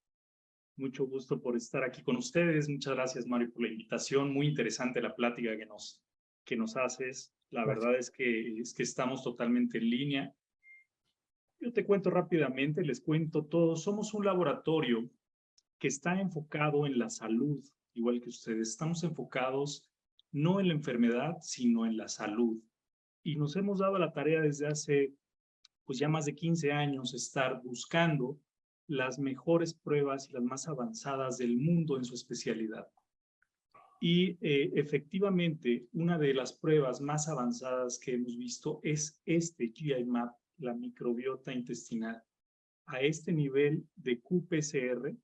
C: Mucho gusto por estar aquí con ustedes. Muchas gracias, Mario, por la invitación. Muy interesante la plática que nos haces. La
A: Gracias.
C: verdad es que estamos totalmente en línea. Yo te cuento rápidamente, les cuento todo. Somos un laboratorio que está enfocado en la salud, igual que ustedes. Estamos enfocados no en la enfermedad, sino en la salud. Y nos hemos dado la tarea desde hace pues ya más de 15 años estar buscando las mejores pruebas y las más avanzadas del mundo en su especialidad. Y efectivamente, una de las pruebas más avanzadas que hemos visto es este GI-MAP, la microbiota intestinal, a este nivel de qPCR,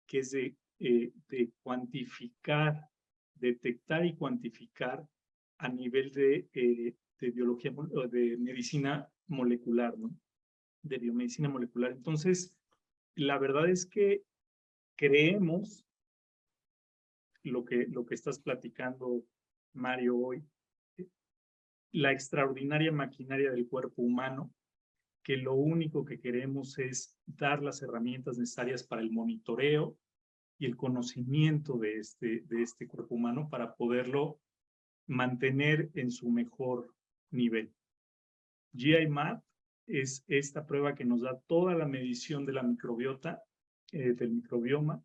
C: que es de cuantificar, detectar y cuantificar a nivel de biología, de medicina molecular, ¿no? De biomedicina molecular. Entonces, la verdad es que creemos lo que estás platicando, Mario, hoy, la extraordinaria maquinaria del cuerpo humano, que lo único que queremos es dar las herramientas necesarias para el monitoreo y el conocimiento de este cuerpo humano para poderlo mantener en su mejor nivel. GI-MAP es esta prueba que nos da toda la medición de la microbiota, del microbioma,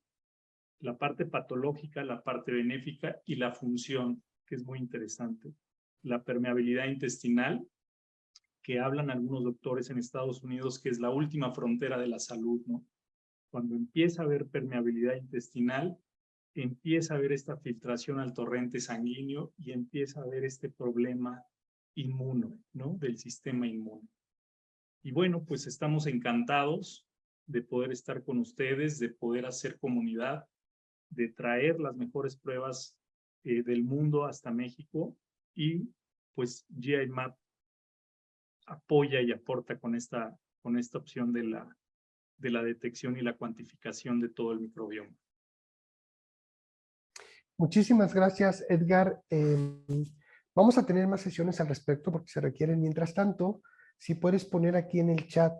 C: la parte patológica, la parte benéfica y la función, que es muy interesante. La permeabilidad intestinal, que hablan algunos doctores en Estados Unidos, que es la última frontera de la salud, ¿no? Cuando empieza a haber permeabilidad intestinal, empieza a haber esta filtración al torrente sanguíneo y empieza a haber este problema inmuno, ¿no? Del sistema inmune. Y bueno, pues estamos encantados de poder estar con ustedes, de poder hacer comunidad, de traer las mejores pruebas del mundo hasta México, y pues GI-MAP apoya y aporta con esta opción de la detección y la cuantificación de todo el microbioma.
A: Muchísimas gracias, Edgar. Vamos a tener más sesiones al respecto porque se requieren. Mientras tanto, si puedes poner aquí en el chat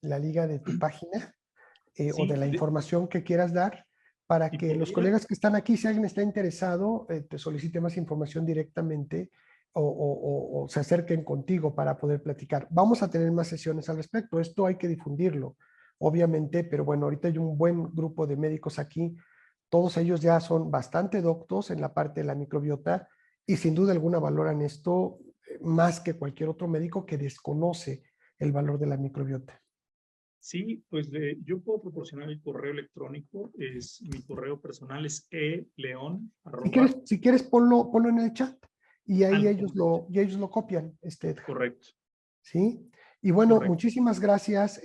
A: la liga de tu página o de la información que quieras dar, para que los colegas que están aquí, si alguien está interesado, te solicite más información directamente o se acerquen contigo para poder platicar. Vamos a tener más sesiones al respecto. Esto hay que difundirlo, obviamente, pero bueno, ahorita hay un buen grupo de médicos aquí. Todos ellos ya son bastante doctos en la parte de la microbiota y sin duda alguna valoran esto más que cualquier otro médico que desconoce el valor de la microbiota.
C: Sí, pues yo puedo proporcionar el correo electrónico. Mi correo personal es eleon.
A: Si quieres ponlo en el chat y ahí ellos lo copian.
C: Correcto.
A: ¿Sí? Y bueno,
C: Correcto.
A: muchísimas gracias.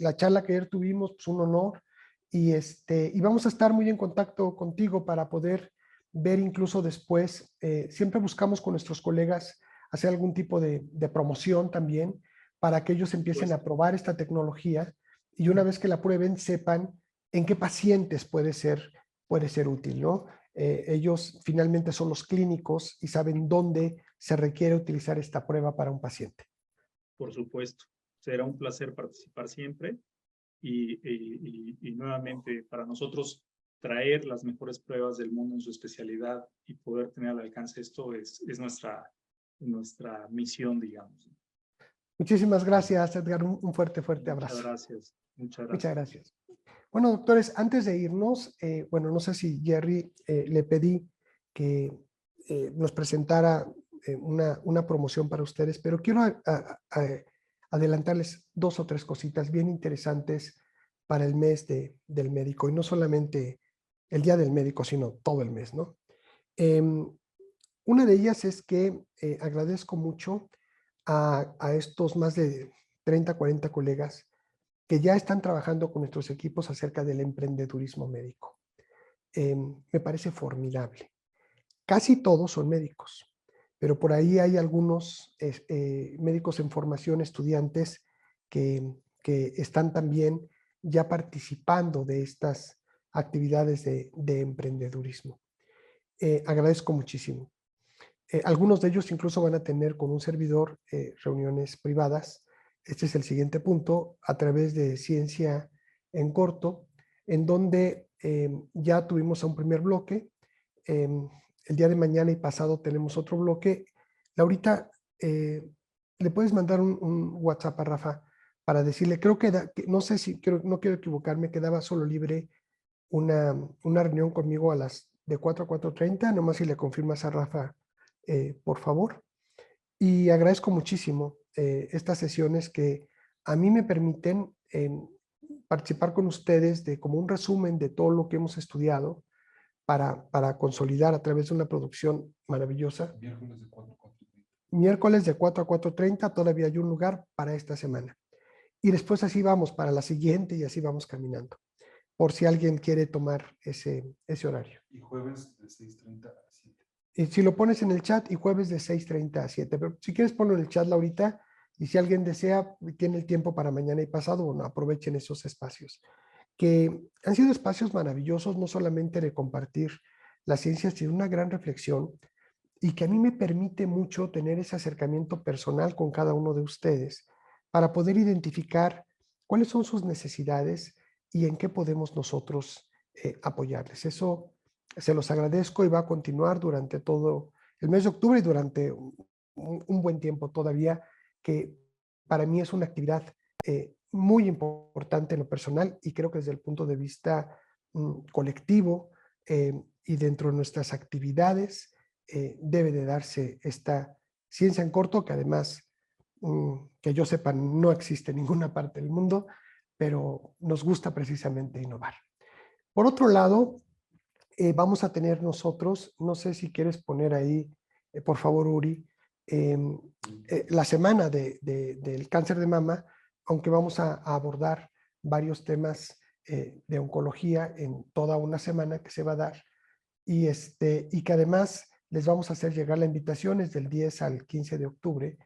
A: La charla que ayer tuvimos, pues un honor. Y vamos a estar muy en contacto contigo para poder ver incluso después. Siempre buscamos con nuestros colegas hacer algún tipo de promoción también para que ellos empiecen a probar esta tecnología y una vez que la prueben sepan en qué pacientes puede ser útil, ¿no? Ellos finalmente son los clínicos y saben dónde se requiere utilizar esta prueba para un paciente.
C: Por supuesto. Será un placer participar siempre y nuevamente para nosotros traer las mejores pruebas del mundo en su especialidad y poder tener al alcance esto es nuestra misión, digamos.
A: Muchísimas gracias, Edgar. Un fuerte abrazo.
C: Muchas gracias.
A: Muchas gracias. Bueno, doctores, antes de irnos, bueno, no sé si Jerry le pedí que nos presentara una promoción para ustedes, pero quiero adelantarles 2 o 3 cositas bien interesantes para el mes del médico, y no solamente el día del médico, sino todo el mes, ¿no? Una de ellas es que agradezco mucho a estos más de 30, 40 colegas que ya están trabajando con nuestros equipos acerca del emprendedurismo médico. Me parece formidable. Casi todos son médicos, pero por ahí hay algunos médicos en formación, estudiantes que están también ya participando de estas actividades de emprendedurismo. Agradezco muchísimo. Algunos de ellos incluso van a tener con un servidor reuniones privadas. Este es el siguiente punto, a través de Ciencia en Corto, en donde ya tuvimos a un primer bloque. El día de mañana y pasado tenemos otro bloque. Laurita, ¿le puedes mandar un WhatsApp a Rafa para decirle, creo que, no sé si, no quiero equivocarme, quedaba solo libre una reunión conmigo a las de 4 a 4:30, nomás si le confirmas a Rafa, por favor. Y agradezco muchísimo estas sesiones que a mí me permiten participar con ustedes de como un resumen de todo lo que hemos estudiado para consolidar a través de una producción maravillosa. Miércoles de 4 a 4:30, todavía hay un lugar para esta semana. Y después así vamos para la siguiente y así vamos caminando, por si alguien quiere tomar ese horario.
D: Y jueves de 6:30 a 7.
A: Y si lo pones en el chat, y jueves de 6:30 a 7. Pero si quieres ponlo en el chat, Laurita, y si alguien desea, tiene el tiempo para mañana y pasado, bueno, aprovechen esos espacios, que han sido espacios maravillosos, no solamente de compartir la ciencia, sino una gran reflexión, y que a mí me permite mucho tener ese acercamiento personal con cada uno de ustedes, para poder identificar cuáles son sus necesidades y en qué podemos nosotros apoyarles. Eso se los agradezco y va a continuar durante todo el mes de octubre y durante un buen tiempo todavía, que para mí es una actividad muy importante en lo personal y creo que desde el punto de vista colectivo y dentro de nuestras actividades debe de darse esta ciencia en corto, que además, que yo sepa, no existe en ninguna parte del mundo, pero nos gusta precisamente innovar. Por otro lado, vamos a tener nosotros, no sé si quieres poner ahí, por favor, Uri, la semana del cáncer de mama, aunque vamos a abordar varios temas de oncología en toda una semana que se va a dar, y que además les vamos a hacer llegar la invitación es del 10 al 15 de octubre,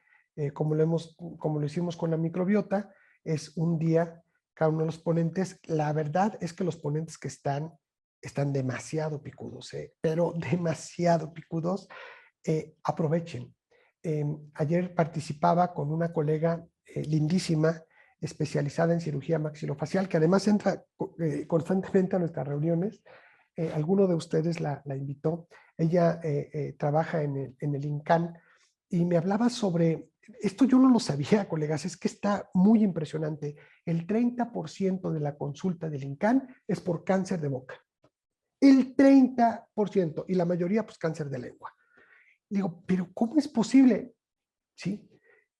A: como lo hicimos con la microbiota, es un día cada uno de los ponentes. La verdad es que los ponentes que están demasiado picudos, pero demasiado picudos. Aprovechen. Ayer participaba con una colega lindísima, especializada en cirugía maxilofacial, que además entra constantemente a nuestras reuniones. Alguno de ustedes la invitó. Ella trabaja en el INCAN y me hablaba sobre, esto yo no lo sabía, colegas, es que está muy impresionante. El 30% de la consulta del INCAN es por cáncer de boca. El 30%, y la mayoría pues cáncer de lengua. Digo, pero ¿cómo es posible? ¿Sí?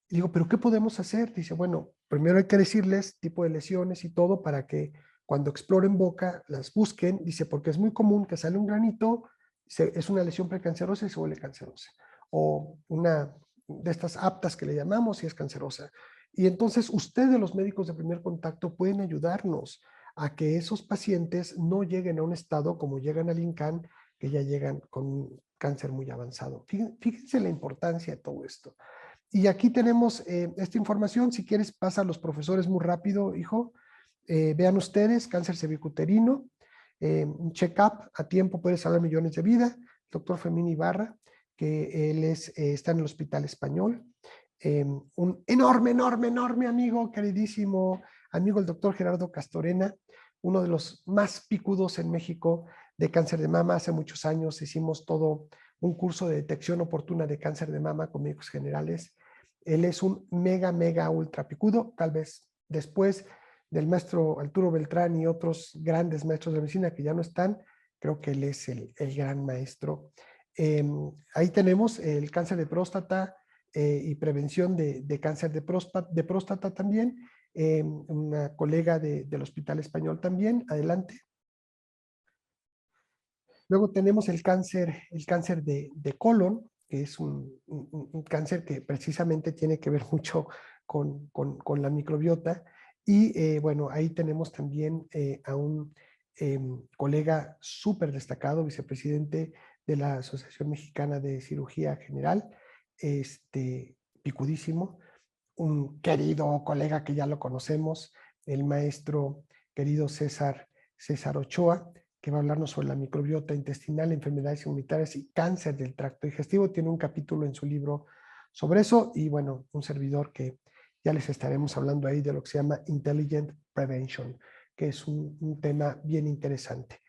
A: Digo, ¿pero qué podemos hacer? Dice, bueno, primero hay que decirles tipo de lesiones y todo para que cuando exploren boca las busquen. Dice, porque es muy común que sale un granito, es una lesión precancerosa y se vuelve cancerosa. O una de estas aptas que le llamamos y es cancerosa. Y entonces ustedes, los médicos de primer contacto, pueden ayudarnos a que esos pacientes no lleguen a un estado como llegan al INCAN, que ya llegan con cáncer muy avanzado. Fíjense la importancia de todo esto. Y aquí tenemos esta información. Si quieres, pasa a los profesores muy rápido, hijo. Vean ustedes, cáncer cervicuterino, un check-up a tiempo puede salvar millones de vidas. Doctor Fermín Ibarra, que él está en el Hospital Español. Un enorme amigo, queridísimo amigo, el doctor Gerardo Castorena, uno de los más picudos en México de cáncer de mama. Hace muchos años hicimos todo un curso de detección oportuna de cáncer de mama con médicos generales. Él es un mega ultra picudo, tal vez después del maestro Arturo Beltrán y otros grandes maestros de medicina que ya no están, creo que él es el gran maestro. Ahí tenemos el cáncer de próstata y prevención de cáncer de próstata también. Una colega del Hospital Español también, adelante. Luego tenemos el cáncer de colon, que es un cáncer que precisamente tiene que ver mucho con la microbiota. Y bueno, ahí tenemos también a un colega súper destacado, vicepresidente de la Asociación Mexicana de Cirugía General, picudísimo, un querido colega que ya lo conocemos, el maestro querido César Ochoa, que va a hablarnos sobre la microbiota intestinal, enfermedades inmunitarias y cáncer del tracto digestivo. Tiene un capítulo en su libro sobre eso y bueno, un servidor que ya les estaremos hablando ahí de lo que se llama Intelligent Prevention, que es un tema bien interesante.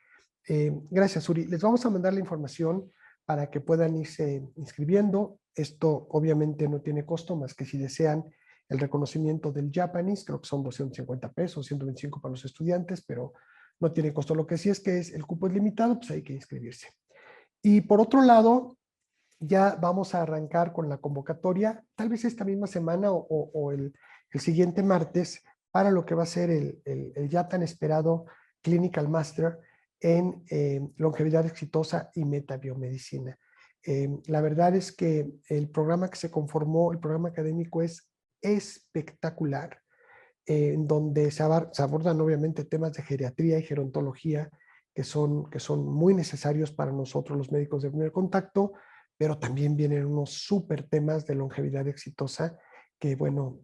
A: Gracias, Uri. Les vamos a mandar la información para que puedan irse inscribiendo. Esto obviamente no tiene costo más que si desean el reconocimiento del Japanese, creo que son 250 pesos, 125 para los estudiantes, pero no tiene costo. Lo que sí es que el cupo es limitado, pues hay que inscribirse. Y por otro lado, ya vamos a arrancar con la convocatoria, tal vez esta misma semana o el siguiente martes, para lo que va a ser el ya tan esperado Clinical Master en longevidad exitosa y metabiomedicina. La verdad es que el programa que se conformó, el programa académico, es espectacular, en donde se abordan obviamente temas de geriatría y gerontología que son muy necesarios para nosotros los médicos de primer contacto, pero también vienen unos súper temas de longevidad exitosa que, bueno,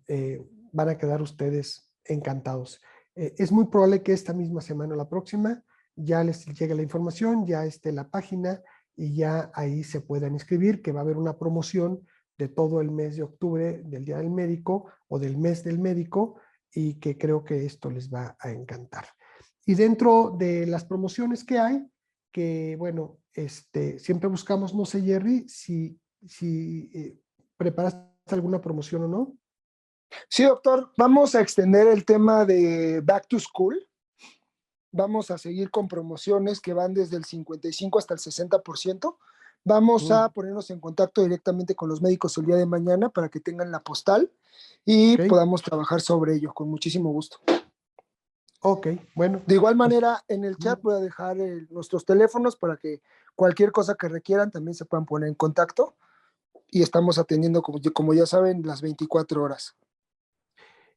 A: van a quedar ustedes encantados. Es muy probable que esta misma semana o la próxima ya les llegue la información, ya esté la página y ya ahí se puedan inscribir, que va a haber una promoción de todo el mes de octubre, del Día del Médico o del mes del médico, y que creo que esto les va a encantar. Y dentro de las promociones que hay, que bueno, siempre buscamos, no sé, Jerry, si preparaste alguna promoción o no.
B: Sí, doctor, vamos a extender el tema de Back to School. Vamos a seguir con promociones que van desde el 55 hasta el 60%. Vamos a ponernos en contacto directamente con los médicos el día de mañana para que tengan la postal y
A: Ok.
B: podamos trabajar sobre ello con muchísimo gusto.
A: Ok, bueno.
B: De igual manera, en el chat voy a dejar nuestros teléfonos para que cualquier cosa que requieran también se puedan poner en contacto y estamos atendiendo, como ya saben, las 24 horas.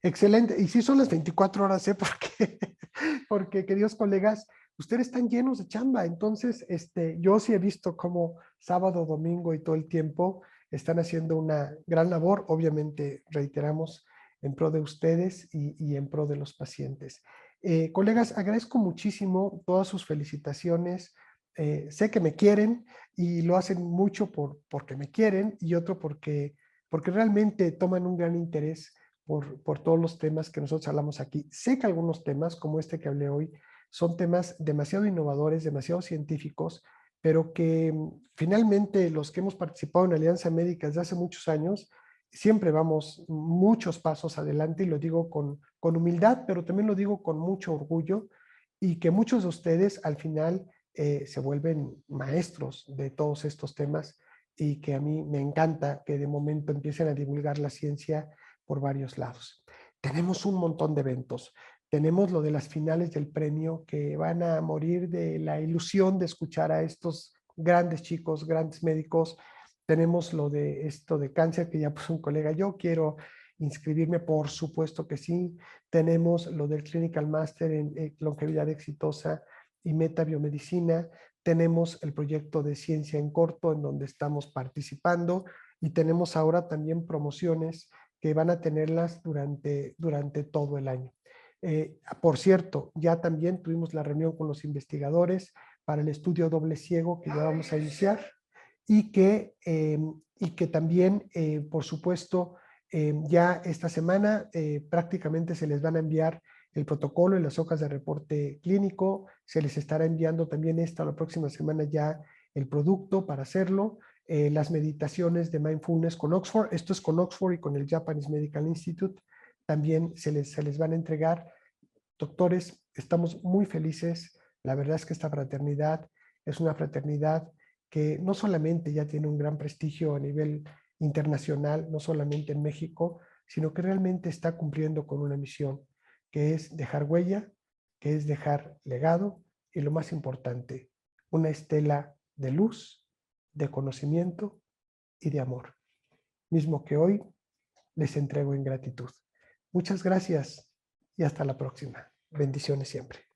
A: Excelente. Y sí son las 24 horas, ¿eh? Porque queridos colegas, ustedes están llenos de chamba. Entonces, yo sí he visto cómo sábado, domingo y todo el tiempo están haciendo una gran labor. Obviamente, reiteramos, en pro de ustedes y en pro de los pacientes. Colegas, agradezco muchísimo todas sus felicitaciones. Sé que me quieren y lo hacen mucho porque me quieren y otro porque realmente toman un gran interés por todos los temas que nosotros hablamos aquí. Sé que algunos temas, como este que hablé hoy, son temas demasiado innovadores, demasiado científicos, pero que finalmente los que hemos participado en Alianza Médica desde hace muchos años, siempre vamos muchos pasos adelante y lo digo con humildad, pero también lo digo con mucho orgullo y que muchos de ustedes al final se vuelven maestros de todos estos temas y que a mí me encanta que de momento empiecen a divulgar la ciencia por varios lados. Tenemos un montón de eventos. Tenemos lo de las finales del premio que van a morir de la ilusión de escuchar a estos grandes chicos, grandes médicos. Tenemos lo de esto de cáncer que ya puso un colega, yo quiero inscribirme, por supuesto que sí. Tenemos lo del Clinical Master en longevidad exitosa y metabiomedicina. Tenemos el proyecto de ciencia en corto en donde estamos participando y tenemos ahora también promociones que van a tenerlas durante todo el año. Por cierto, ya también tuvimos la reunión con los investigadores para el estudio doble ciego que ya vamos a iniciar y que también, por supuesto, ya esta semana prácticamente se les van a enviar el protocolo y las hojas de reporte clínico, se les estará enviando también la próxima semana ya el producto para hacerlo, las meditaciones de mindfulness con Oxford, esto es con Oxford y con el Japanese Medical Institute, también se les van a entregar. Doctores, estamos muy felices, la verdad es que esta fraternidad es una fraternidad que no solamente ya tiene un gran prestigio a nivel internacional, no solamente en México, sino que realmente está cumpliendo con una misión, que es dejar huella, que es dejar legado y lo más importante, una estela de luz, de conocimiento y de amor, mismo que hoy les entrego en gratitud. Muchas gracias y hasta la próxima. Bendiciones siempre.